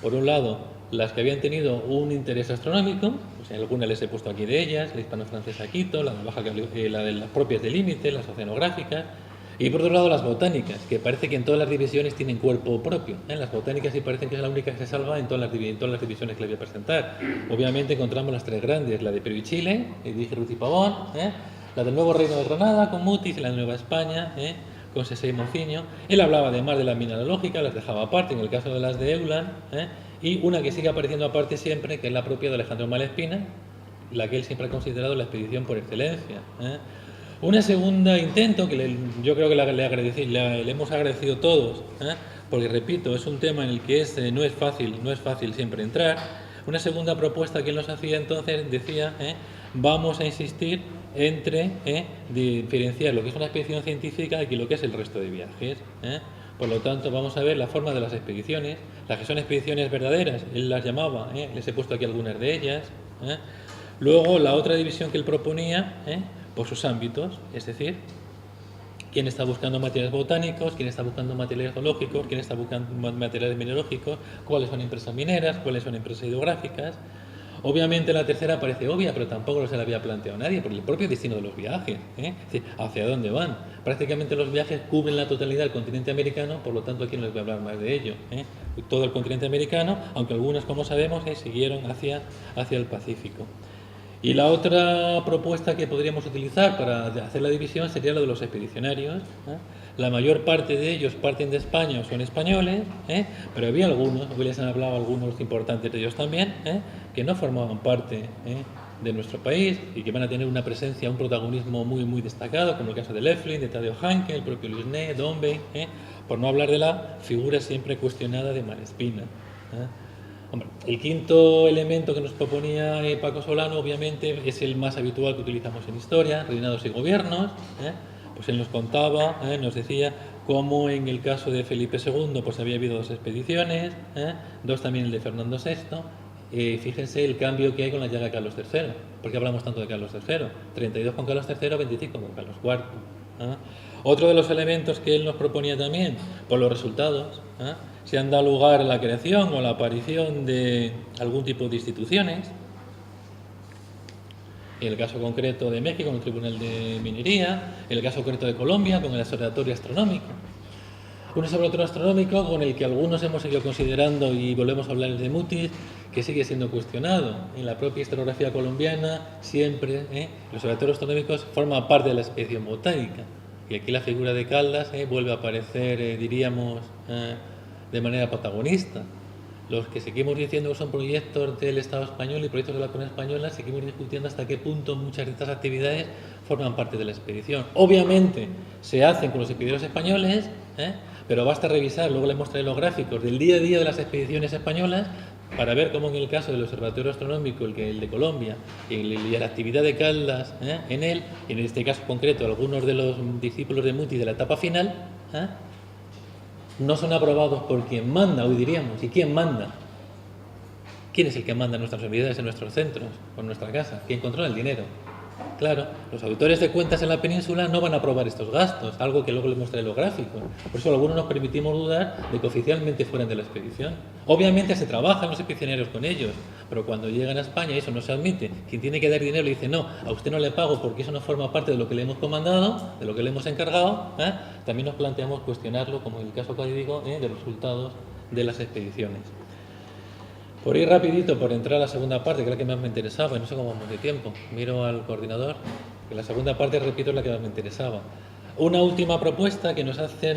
Speaker 2: Por un lado, las que habían tenido un interés astronómico, pues algunas les he puesto aquí de ellas, la hispano-francesa Quito, la de las propias de límite, las oceanográficas, y por otro lado las botánicas, que parece que en todas las divisiones tienen cuerpo propio. Las botánicas sí parecen que es la única que se salva en todas las divisiones que les voy a presentar. Obviamente encontramos las tres grandes, la de Perú y Chile, dije Ruth y Pavón, la del Nuevo Reino de Granada con Mutis y la de Nueva España con Seixai Mociño. Él hablaba además de la mineralógica, las dejaba aparte en el caso de las de Euland, y una que sigue apareciendo aparte siempre, que es la propia de Alejandro Malespina, la que él siempre ha considerado la expedición por excelencia. Una segunda intento que yo creo que le hemos agradecido todos, porque repito, es un tema en el que no es fácil siempre entrar. Una segunda propuesta que él nos hacía entonces decía, vamos a insistir entre diferenciar lo que es una expedición científica y lo que es el resto de viajes. Por lo tanto, vamos a ver la forma de las expediciones, las que son expediciones verdaderas, él las llamaba, les he puesto aquí algunas de ellas. Luego, la otra división que él proponía, por sus ámbitos, es decir, quién está buscando materiales botánicos, quién está buscando materiales geológicos, quién está buscando materiales mineralógicos, cuáles son empresas mineras, cuáles son empresas hidrográficas. Obviamente la tercera parece obvia, pero tampoco se la había planteado nadie, por el propio destino de los viajes, es decir, hacia dónde van. Prácticamente los viajes cubren la totalidad del continente americano, por lo tanto aquí no les voy a hablar más de ello. Todo el continente americano, aunque algunos, como sabemos, siguieron hacia el Pacífico. Y la otra propuesta que podríamos utilizar para hacer la división sería la de los expedicionarios. La mayor parte de ellos parten de España o son españoles, pero había algunos, hoy les han hablado algunos importantes de ellos también, que no formaban parte de nuestro país y que van a tener una presencia, un protagonismo muy, muy destacado, como el caso de Leflin, de Tadeo Hanke, el propio Luis Ney, Dombey, por no hablar de la figura siempre cuestionada de Malespina. Hombre, el quinto elemento que nos proponía Paco Solano, obviamente, es el más habitual que utilizamos en historia, reinados y gobiernos. Pues él nos contaba, nos decía cómo en el caso de Felipe II pues había habido 2 expediciones, 2 también el de Fernando VI. Fíjense el cambio que hay con la llegada de Carlos III. ¿Por qué hablamos tanto de Carlos III? 32 con Carlos III, 25 con Carlos IV. Otro de los elementos que él nos proponía también, por los resultados, se han dado lugar a la creación o a la aparición de algún tipo de instituciones. En el caso concreto de México, con el Tribunal de Minería, en el caso concreto de Colombia, con el Observatorio Astronómico. Un observatorio astronómico con el que algunos hemos seguido considerando, y volvemos a hablar de Mutis, que sigue siendo cuestionado. En la propia historiografía colombiana, siempre los observatorios astronómicos forman parte de la expedición botánica. Y aquí la figura de Caldas vuelve a aparecer, diríamos, de manera protagonista. Los que seguimos diciendo que son proyectos del Estado español y proyectos de la Corona española, seguimos discutiendo hasta qué punto muchas de estas actividades forman parte de la expedición. Obviamente se hacen con los expediciones españoles, pero basta revisar, luego les mostraré los gráficos del día a día de las expediciones españolas para ver cómo en el caso del Observatorio Astronómico, el de Colombia, y la actividad de Caldas en él, y en este caso concreto algunos de los discípulos de Mutis de la etapa final, no son aprobados por quien manda, hoy diríamos. ¿Y quién manda? ¿Quién es el que manda en nuestras unidades, en nuestros centros, o en nuestra casa? ¿Quién controla el dinero? Claro, los auditores de cuentas en la península no van a aprobar estos gastos, algo que luego les mostraré los gráficos. Por eso algunos nos permitimos dudar de que oficialmente fueran de la expedición. Obviamente se trabajan los expedicionarios con ellos, pero cuando llegan a España eso no se admite. Quien tiene que dar dinero le dice, no, a usted no le pago porque eso no forma parte de lo que le hemos comandado, de lo que le hemos encargado. También nos planteamos cuestionarlo, como en el caso que digo, de los resultados de las expediciones. Por ir rapidito, por entrar a la segunda parte, que es la que más me interesaba, y no sé cómo vamos de tiempo, miro al coordinador, que la segunda parte, repito, es la que más me interesaba. Una última propuesta que nos hacen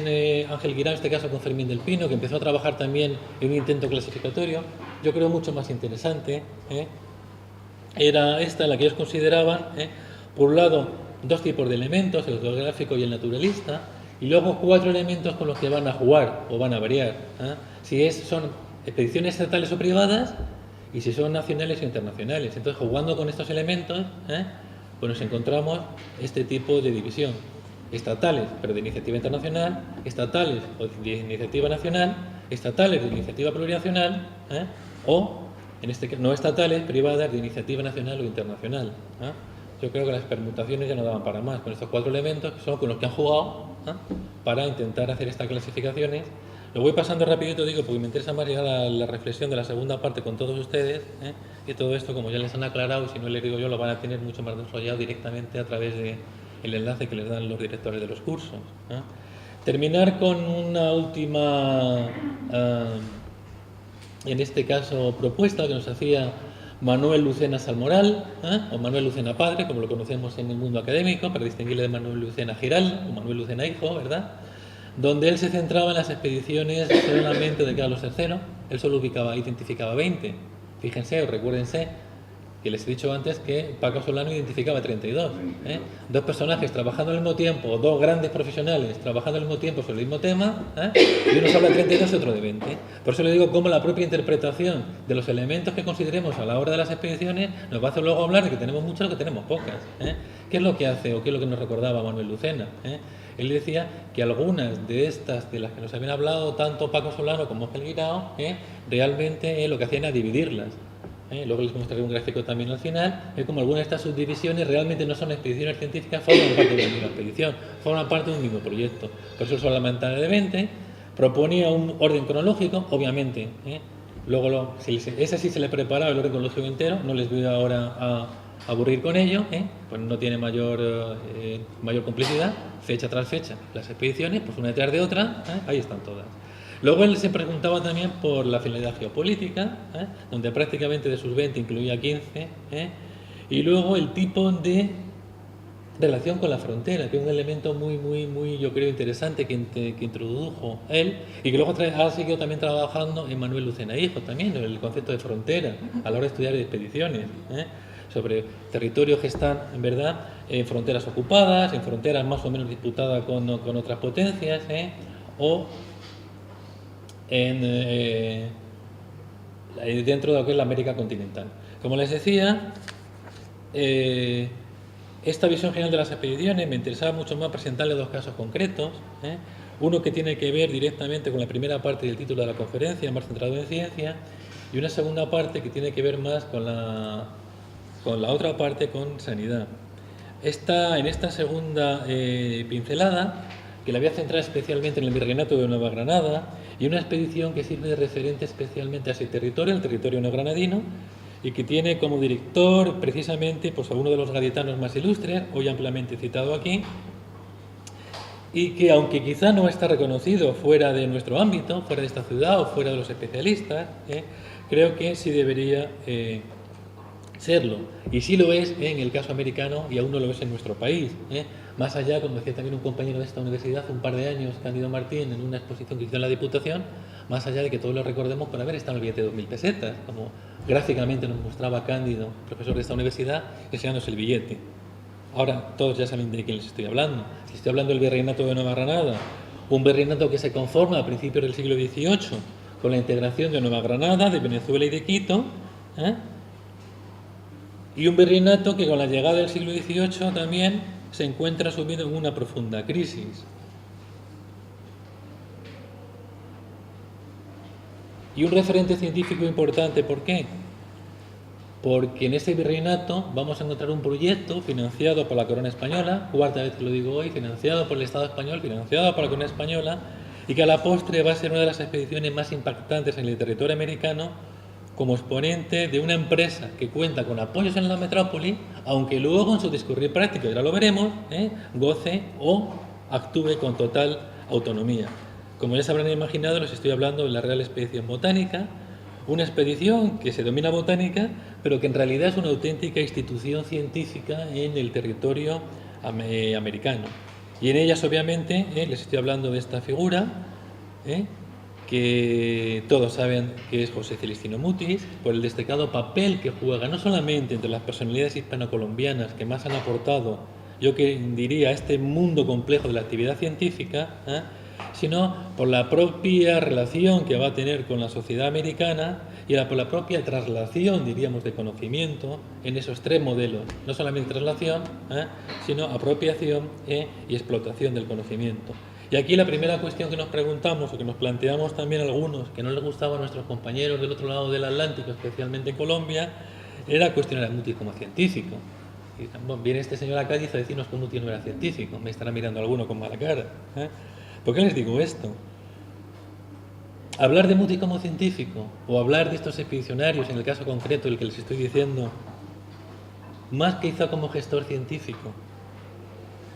Speaker 2: Ángel Guirao, en este caso con Fermín del Pino, que empezó a trabajar también en un intento clasificatorio, yo creo mucho más interesante, era esta, en la que ellos consideraban, por un lado, 2 tipos de elementos, el geográfico y el naturalista, y luego 4 elementos con los que van a jugar o van a variar. Si son expediciones estatales o privadas y si son nacionales o internacionales. Entonces, jugando con estos elementos, pues nos encontramos este tipo de división. Estatales, pero de iniciativa internacional, estatales o de iniciativa nacional, estatales de iniciativa plurinacional, o, en este caso, no estatales, privadas de iniciativa nacional o internacional. Yo creo que las permutaciones ya no daban para más con estos 4 elementos, que son con los que han jugado para intentar hacer estas clasificaciones. Lo voy pasando rapidito, digo, porque me interesa más llegar a la reflexión de la segunda parte con todos ustedes, y todo esto, como ya les han aclarado, y si no les digo yo, lo van a tener mucho más desarrollado directamente a través del enlace que les dan los directores de los cursos. Terminar con una última, en este caso, propuesta que nos hacía Manuel Lucena Salmoral, o Manuel Lucena Padre, como lo conocemos en el mundo académico, para distinguirle de Manuel Lucena Giraldo, o Manuel Lucena Hijo, ¿verdad?, donde él se centraba en las expediciones solamente de Carlos III. Él solo identificaba 20. Fíjense o recuérdense que les he dicho antes que Paco Solano identificaba 32. 2 personajes trabajando al mismo tiempo, o 2 grandes profesionales trabajando al mismo tiempo sobre el mismo tema, y uno habla de 32 y otro de 20. Por eso le digo cómo la propia interpretación de los elementos que consideremos a la hora de las expediciones nos va a hacer luego hablar de que tenemos muchas o que tenemos pocas. ¿Qué es lo que hace o qué es lo que nos recordaba Manuel Lucena? Él decía que algunas de estas, de las que nos habían hablado tanto Paco Solano como Ángel Guirao, realmente lo que hacían era dividirlas. Luego les mostraré un gráfico también al final, como algunas de estas subdivisiones realmente no son expediciones científicas, forman parte de la misma expedición, forman parte de un mismo proyecto. Por eso solamente de 20, proponía un orden cronológico, obviamente. Luego, ese sí se le preparaba el orden cronológico entero, no les voy ahora a aburrir con ello, pues no tiene mayor complicidad, fecha tras fecha. Las expediciones, pues una detrás de otra, ahí están todas. Luego él se preguntaba también por la finalidad geopolítica, donde prácticamente de sus 20 incluía 15, y luego el tipo de relación con la frontera, que es un elemento muy, yo creo, interesante que introdujo él y que luego ha seguido también trabajando en Manuel Lucena Hijo, también en el concepto de frontera, a la hora de estudiar expediciones, sobre territorios que están, en verdad, en fronteras ocupadas, en fronteras más o menos disputadas con otras potencias, o dentro de lo que es la América continental. Como les decía, esta visión general de las expediciones me interesaba mucho más presentarle dos casos concretos. Uno que tiene que ver directamente con la primera parte del título de la conferencia, más centrado en ciencia, y una segunda parte que tiene que ver más con la otra parte, con sanidad. En esta segunda pincelada, que la voy a centrar especialmente en el Virreinato de Nueva Granada, y una expedición que sirve de referente especialmente a ese territorio, el territorio neogranadino, y que tiene como director precisamente pues, a uno de los gaditanos más ilustres, hoy ampliamente citado aquí, y que aunque quizá no está reconocido fuera de nuestro ámbito, fuera de esta ciudad o fuera de los especialistas, creo que sí debería serlo. Y sí lo es en el caso americano y aún no lo es en nuestro país. Más allá, como decía también un compañero de esta universidad hace un par de años, Cándido Martín, en una exposición que hizo en la Diputación, más allá de que todos lo recordemos por haber estado en el billete de 2.000 pesetas, como gráficamente nos mostraba Cándido, profesor de esta universidad, enseñándose el billete. Ahora todos ya saben de quién les estoy hablando. Si estoy hablando del Virreinato de Nueva Granada, un virreinato que se conforma a principios del siglo XVIII con la integración de Nueva Granada, de Venezuela y de Quito, y un virreinato que con la llegada del siglo XVIII también se encuentra sumido en una profunda crisis. Y un referente científico importante, ¿por qué? Porque en este virreinato vamos a encontrar un proyecto financiado por la corona española, cuarta vez que lo digo hoy, financiado por el Estado español, financiado por la corona española, y que a la postre va a ser una de las expediciones más impactantes en el territorio americano, como exponente de una empresa que cuenta con apoyos en la metrópoli, aunque luego en su discurrir práctico, ya lo veremos, goce o actúe con total autonomía. Como ya se habrán imaginado, les estoy hablando de la Real Expedición Botánica, una expedición que se denomina botánica, pero que en realidad es una auténtica institución científica en el territorio americano. Y en ellas, obviamente, les estoy hablando de esta figura, que todos saben que es José Celestino Mutis, por el destacado papel que juega no solamente entre las personalidades hispano-colombianas que más han aportado, yo que diría, a este mundo complejo de la actividad científica, sino por la propia relación que va a tener con la sociedad americana y por la propia traslación, diríamos, de conocimiento en esos tres modelos, no solamente traslación, sino apropiación y explotación del conocimiento. Y aquí la primera cuestión que nos preguntamos o que nos planteamos también algunos que no les gustaba a nuestros compañeros del otro lado del Atlántico, especialmente en Colombia, era cuestionar a Mutis como científico. Y bueno, viene este señor acá y dice a decirnos que Mutis no era científico, me estará mirando alguno con mala cara. ¿Por qué les digo esto? Hablar de Mutis como científico o hablar de estos expedicionarios, en el caso concreto del que les estoy diciendo, más quizá como gestor científico.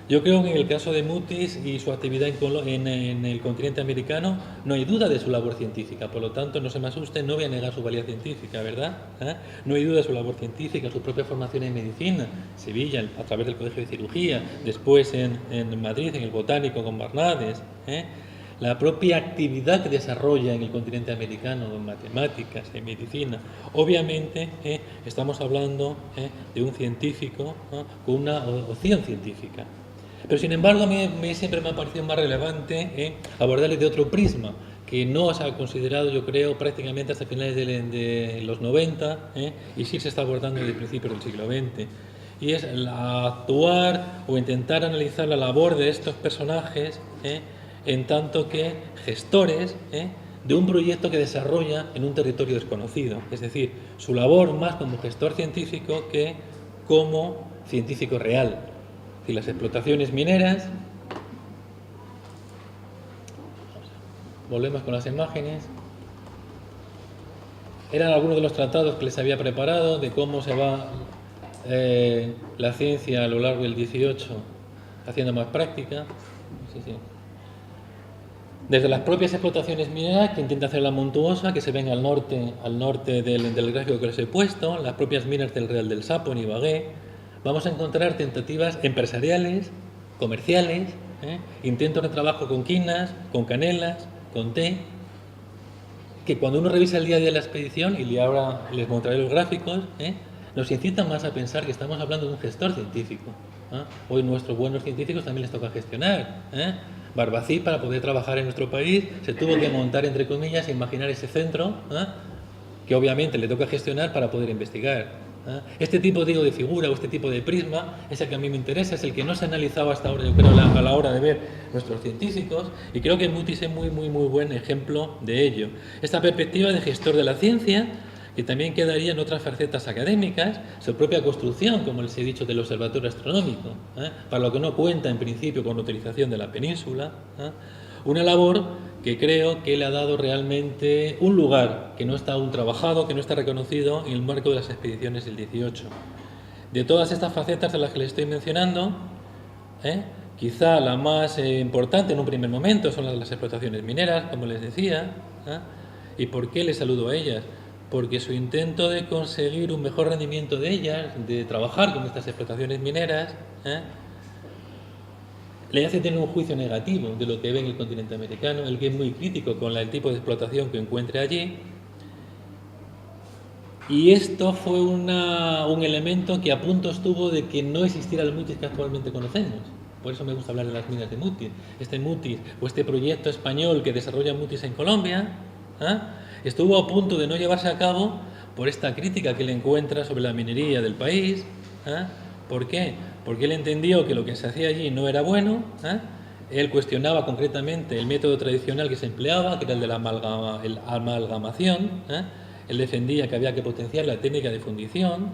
Speaker 2: Yo creo que en el caso de Mutis y su actividad en el continente americano no hay duda de su labor científica, por lo tanto no se me asusten, no voy a negar su valía científica, ¿verdad? No hay duda de su labor científica, su propia formación en medicina, Sevilla, a través del Colegio de Cirugía, después en Madrid, en el Botánico con Barnades, la propia actividad que desarrolla en el continente americano en matemáticas, en medicina. Obviamente estamos hablando de un científico con una opción científica. Pero sin embargo a mí siempre me ha parecido más relevante abordarle de otro prisma, que no se ha considerado, yo creo, prácticamente hasta finales de los 90, y sí se está abordando desde principios del siglo XX. Y es actuar o intentar analizar la labor de estos personajes en tanto que gestores de un proyecto que desarrolla en un territorio desconocido. Es decir, su labor más como gestor científico que como científico real. Y las explotaciones mineras, volvemos con las imágenes, eran algunos de los tratados que les había preparado de cómo se va la ciencia a lo largo del 18 haciendo más práctica. Desde las propias explotaciones mineras, que intenta hacer la Montuosa, que se ven al norte del gráfico que les he puesto, las propias minas del Real del Sapo, en Ibagué, vamos a encontrar tentativas empresariales, comerciales, intentos de trabajo con quinas, con canelas, con té, que cuando uno revisa el día a día de la expedición, y ahora les mostraré los gráficos, nos incitan más a pensar que estamos hablando de un gestor científico. Hoy nuestros buenos científicos también les toca gestionar. Barbací, para poder trabajar en nuestro país, se tuvo que montar, entre comillas, e imaginar ese centro que obviamente le toca gestionar para poder investigar. Este tipo, digo, de figura o este tipo de prisma es el que a mí me interesa, es el que no se ha analizado hasta ahora, yo creo, a la hora de ver nuestros científicos, y creo que Mutis es muy buen ejemplo de ello. Esta perspectiva de gestor de la ciencia, que también quedaría en otras facetas académicas, su propia construcción, como les he dicho, del observatorio astronómico, para lo que no cuenta en principio con la utilización de la península, una labor que creo que le ha dado realmente un lugar que no está aún trabajado, que no está reconocido en el marco de las expediciones del 18. De todas estas facetas de las que les estoy mencionando, quizá la más importante en un primer momento son las explotaciones mineras, como les decía. ¿Y por qué les saludo a ellas? Porque su intento de conseguir un mejor rendimiento de ellas, de trabajar con estas explotaciones mineras, le hace tener un juicio negativo de lo que ve en el continente americano, el que es muy crítico con el tipo de explotación que encuentre allí. Y esto fue un elemento que a punto estuvo de que no existiera el Mutis que actualmente conocemos. Por eso me gusta hablar de las minas de Mutis. Este Mutis, o este proyecto español que desarrolla Mutis en Colombia, estuvo a punto de no llevarse a cabo por esta crítica que él encuentra sobre la minería del país. ¿Por qué? Porque él entendió que lo que se hacía allí no era bueno. Él cuestionaba concretamente el método tradicional que se empleaba, que era el de la amalgamación. Él defendía que había que potenciar la técnica de fundición.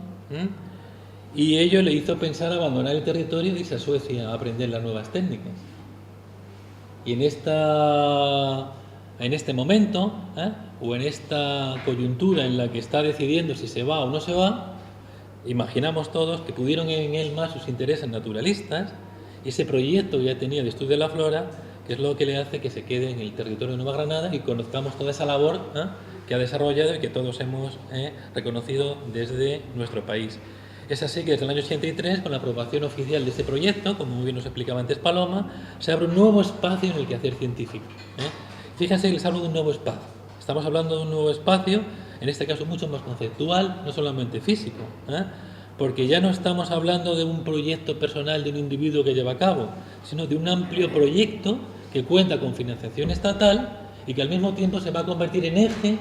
Speaker 2: Y ello le hizo pensar abandonar el territorio e irse a Suecia a aprender las nuevas técnicas. Y en este momento, o en esta coyuntura en la que está decidiendo si se va o no se va, imaginamos todos que pudieron en él más sus intereses naturalistas, y ese proyecto que ya tenía de estudio de la flora, que es lo que le hace que se quede en el territorio de Nueva Granada y conozcamos toda esa labor que ha desarrollado y que todos hemos reconocido desde nuestro país. Es así que desde el año 83, con la aprobación oficial de este proyecto, como muy bien nos explicaba antes Paloma, se abre un nuevo espacio en el quehacer científico. Fíjense que les hablo de un nuevo espacio. Estamos hablando de un nuevo espacio, en este caso mucho más conceptual, no solamente físico, porque ya no estamos hablando de un proyecto personal de un individuo que lleva a cabo, sino de un amplio proyecto que cuenta con financiación estatal y que al mismo tiempo se va a convertir en eje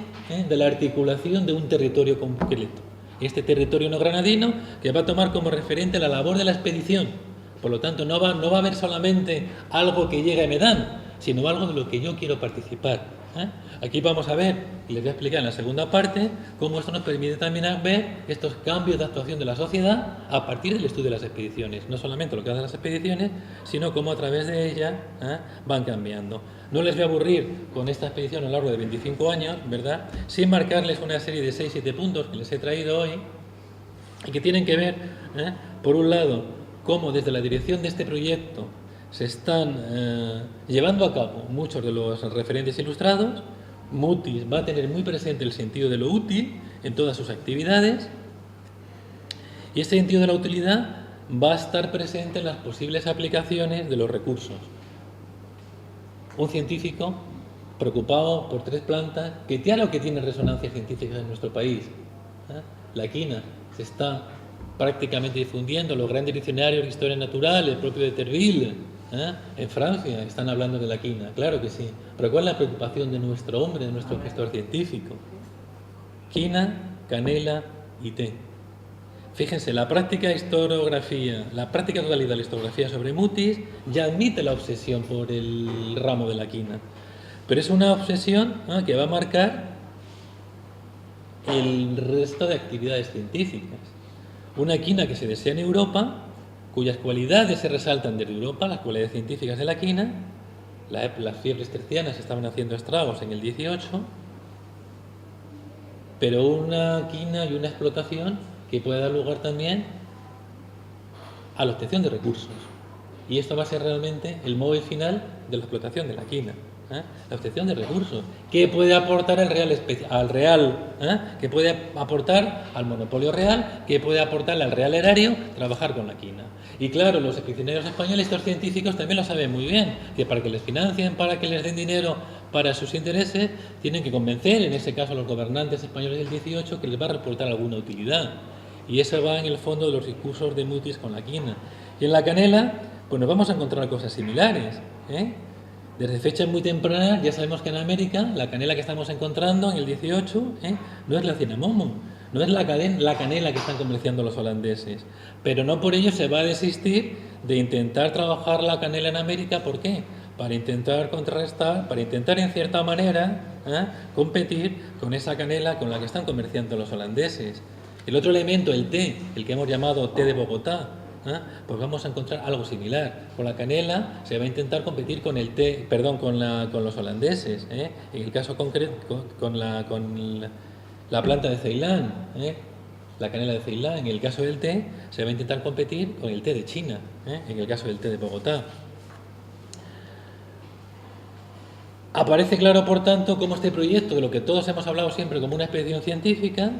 Speaker 2: de la articulación de un territorio concreto. Este territorio no granadino que va a tomar como referente la labor de la expedición. Por lo tanto, no va a haber solamente algo que llega y me dan, sino algo de lo que yo quiero participar. Aquí vamos a ver, y les voy a explicar en la segunda parte, cómo esto nos permite también ver estos cambios de actuación de la sociedad a partir del estudio de las expediciones. No solamente lo que hacen las expediciones, sino cómo a través de ellas van cambiando. No les voy a aburrir con esta expedición a lo largo de 25 años, ¿verdad? Sin marcarles una serie de 6-7 puntos que les he traído hoy y que tienen que ver, por un lado, cómo desde la dirección de este proyecto se están llevando a cabo muchos de los referentes ilustrados. Mutis va a tener muy presente el sentido de lo útil en todas sus actividades, y este sentido de la utilidad va a estar presente en las posibles aplicaciones de los recursos. Un científico preocupado por 3 plantas que claro que tienen resonancia científica en nuestro país. La quina se está prácticamente difundiendo, los grandes diccionarios de historia natural, el propio de Terville, en Francia están hablando de la quina, claro que sí. Pero ¿cuál es la preocupación de nuestro hombre, de nuestro gestor científico? Quina, canela y té. Fíjense, la práctica totalidad de la historiografía sobre Mutis ya admite la obsesión por el ramo de la quina. Pero es una obsesión que va a marcar el resto de actividades científicas. Una quina que se desea en Europa, cuyas cualidades se resaltan desde Europa, las cualidades científicas de la quina. Las fiebres tercianas estaban haciendo estragos en el 18, pero una quina y una explotación que puede dar lugar también a la obtención de recursos. Y esto va a ser realmente el móvil final de la explotación de la quina. La obtención de recursos. ¿Qué puede aportar al real? ¿Qué puede aportar al monopolio real? ¿Qué puede aportar al real erario? Trabajar con la quina. Y claro, los expedicionarios españoles, estos científicos también lo saben muy bien, que para que les financien, para que les den dinero para sus intereses, tienen que convencer, en ese caso a los gobernantes españoles del 18, que les va a reportar alguna utilidad. Y eso va en el fondo de los discursos de Mutis con la quina. Y en la canela, pues nos vamos a encontrar cosas similares. Desde fechas muy tempranas ya sabemos que en América la canela que estamos encontrando en el 18 no es la cinnamomum, no es la canela que están comerciando los holandeses, pero no por ello se va a desistir de intentar trabajar la canela en América. ¿Por qué? Para intentar contrarrestar, para intentar en cierta manera competir con esa canela con la que están comerciando los holandeses. El otro elemento, el té, el que hemos llamado té de Bogotá, pues vamos a encontrar algo similar. Con la canela se va a intentar competir con el té, perdón, con los holandeses. En el caso concreto, con la planta de Ceilán, la canela de Ceilán. En el caso del té se va a intentar competir con el té de China, en el caso del té de Bogotá. Aparece claro, por tanto, cómo este proyecto, de lo que todos hemos hablado siempre como una expedición científica,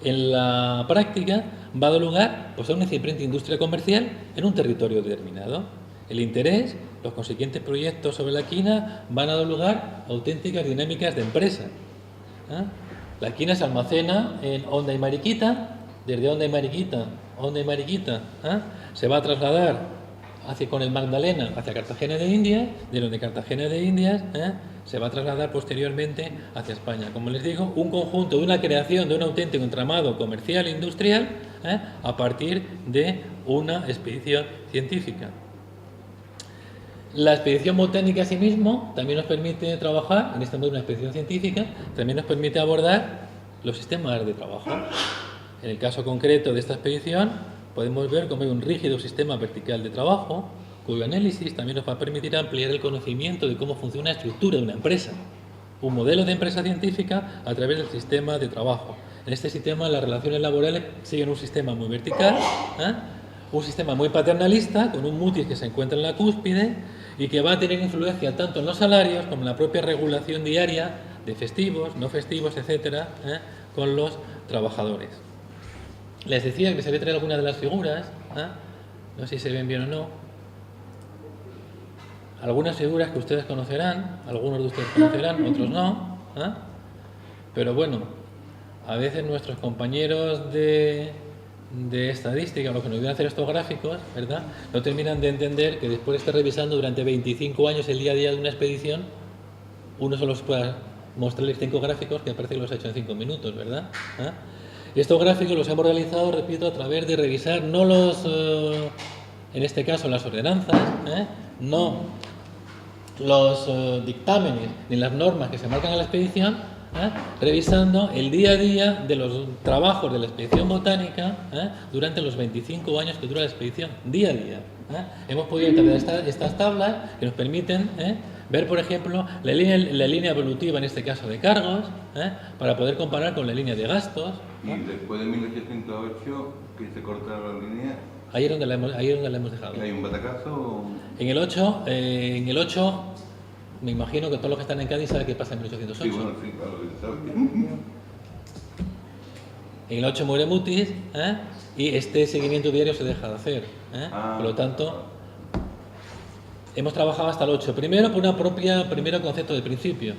Speaker 2: en la práctica va a dar lugar pues, a una incipiente industria comercial en un territorio determinado. El interés, los consiguientes proyectos sobre la quina van a dar lugar a auténticas dinámicas de empresa. La quina se almacena en Honda y Mariquita, desde Honda y Mariquita se va a trasladar con el Magdalena hacia Cartagena de Indias, de donde Cartagena de Indias se va a trasladar posteriormente hacia España. Como les digo, un conjunto de una creación de un auténtico entramado comercial e industrial a partir de una expedición científica. La expedición botánica asimismo también nos permite trabajar, en este modo de una expedición científica, también nos permite abordar los sistemas de trabajo. En el caso concreto de esta expedición podemos ver cómo hay un rígido sistema vertical de trabajo, cuyo análisis también nos va a permitir ampliar el conocimiento de cómo funciona la estructura de una empresa, un modelo de empresa científica a través del sistema de trabajo. En este sistema las relaciones laborales siguen un sistema muy vertical, un sistema muy paternalista, con un mutis que se encuentra en la cúspide y que va a tener influencia tanto en los salarios como en la propia regulación diaria de festivos, no festivos, etcétera, con los trabajadores. Les decía que se ve traer algunas de las figuras, no sé si se ven bien o no. Algunas figuras que ustedes conocerán, algunos de ustedes conocerán, otros no. Pero bueno, a veces nuestros compañeros de estadística, los que nos ayudan a hacer estos gráficos, ¿verdad?, no terminan de entender que después de estar revisando durante 25 años el día a día de una expedición, uno solo se pueda mostrarles 5 gráficos que parece que los ha hecho en 5 minutos, ¿verdad? Estos gráficos los hemos realizado, repito, a través de revisar no en este caso las ordenanzas, no los dictámenes ni las normas que se marcan en la expedición, revisando el día a día de los trabajos de la expedición botánica durante los 25 años que dura la expedición, día a día. Hemos podido integrar estas tablas que nos permiten ver, por ejemplo, la línea evolutiva, en este caso de cargos, para poder comparar con la línea de gastos.
Speaker 3: Y después de 1808, que se corta la línea.
Speaker 2: Ahí es donde la hemos dejado.
Speaker 3: ¿Hay un batacazo?
Speaker 2: En el 8, me imagino que todos los que están en Cádiz saben qué pasa en 1808.
Speaker 3: Sí, bueno, sí, claro, ¿sabes?
Speaker 2: En el 8 muere Mutis, y este seguimiento diario se deja de hacer. Por lo tanto, hemos trabajado hasta el 8. Primero por primero concepto de principio.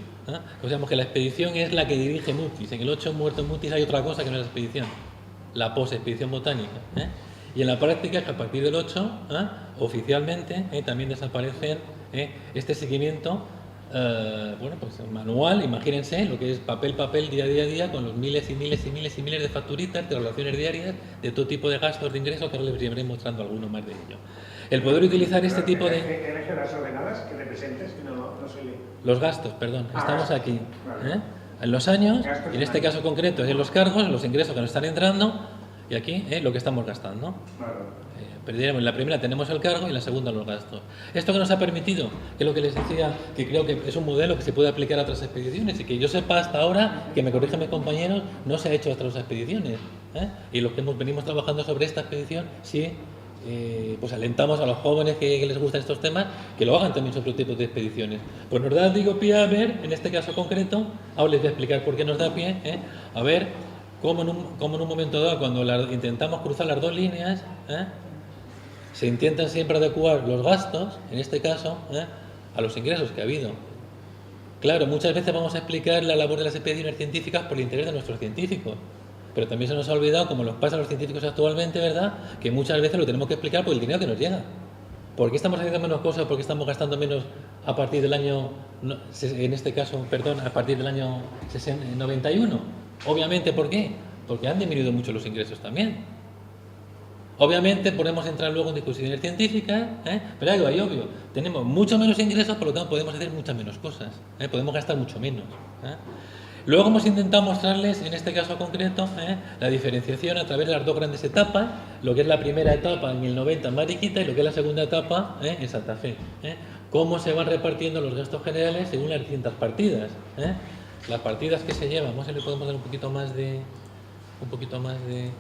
Speaker 2: O sea, que la expedición es la que dirige Mutis. En el 8 muerto Mutis hay otra cosa que no es la expedición, la post-expedición botánica. Y en la práctica es que a partir del 8, oficialmente, también desaparecen este seguimiento pues manual. Imagínense lo que es papel, día a día, con los miles y miles de facturitas, de relaciones diarias, de todo tipo de gastos, de ingresos, que ahora les iré mostrando alguno más de ello. El poder utilizar este tipo de...
Speaker 4: ¿Elige las ordenadas que representes? Que no se lee.
Speaker 2: Los gastos, perdón, estamos aquí. En los años, y en este caso concreto es en los cargos, en los ingresos que nos están entrando, y aquí lo que estamos gastando. En la primera tenemos el cargo y en la segunda los gastos. Esto que nos ha permitido, que es lo que les decía, que creo que es un modelo que se puede aplicar a otras expediciones y que yo sepa hasta ahora, que me corrijan mis compañeros, no se ha hecho a otras expediciones. Y los que venimos trabajando sobre esta expedición sí pues alentamos a los jóvenes que les gustan estos temas que lo hagan también sobre tipos de expediciones. Pues nos da, digo, pie a ver, en este caso concreto, ahora les voy a explicar por qué nos da pie, a ver cómo en un momento dado, cuando intentamos cruzar las dos líneas, se intentan siempre adecuar los gastos, en este caso, a los ingresos que ha habido. Claro, muchas veces vamos a explicar la labor de las expediciones científicas por el interés de nuestros científicos, pero también se nos ha olvidado, como nos pasa a los científicos actualmente, ¿verdad?, que muchas veces lo tenemos que explicar por el dinero que nos llega. ¿Por qué estamos haciendo menos cosas? ¿Por qué estamos gastando menos a partir del año, en este caso, perdón, a partir del año 91? Obviamente, ¿por qué? Porque han disminuido mucho los ingresos también. Obviamente podemos entrar luego en discusiones científicas, pero algo ahí obvio, tenemos mucho menos ingresos, por lo tanto podemos hacer muchas menos cosas, podemos gastar mucho menos. Luego hemos intentado mostrarles, en este caso concreto, la diferenciación a través de las dos grandes etapas, lo que es la primera etapa en el 90 en Mariquita y lo que es la segunda etapa en Santa Fe. Cómo se van repartiendo los gastos generales según las distintas partidas. Las partidas que se llevan, vamos a ver si le podemos dar un poquito más de...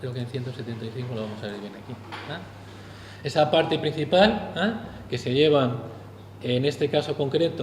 Speaker 2: Creo que en 175 lo vamos a ver bien aquí. Esa parte principal que se llevan, en este caso concreto,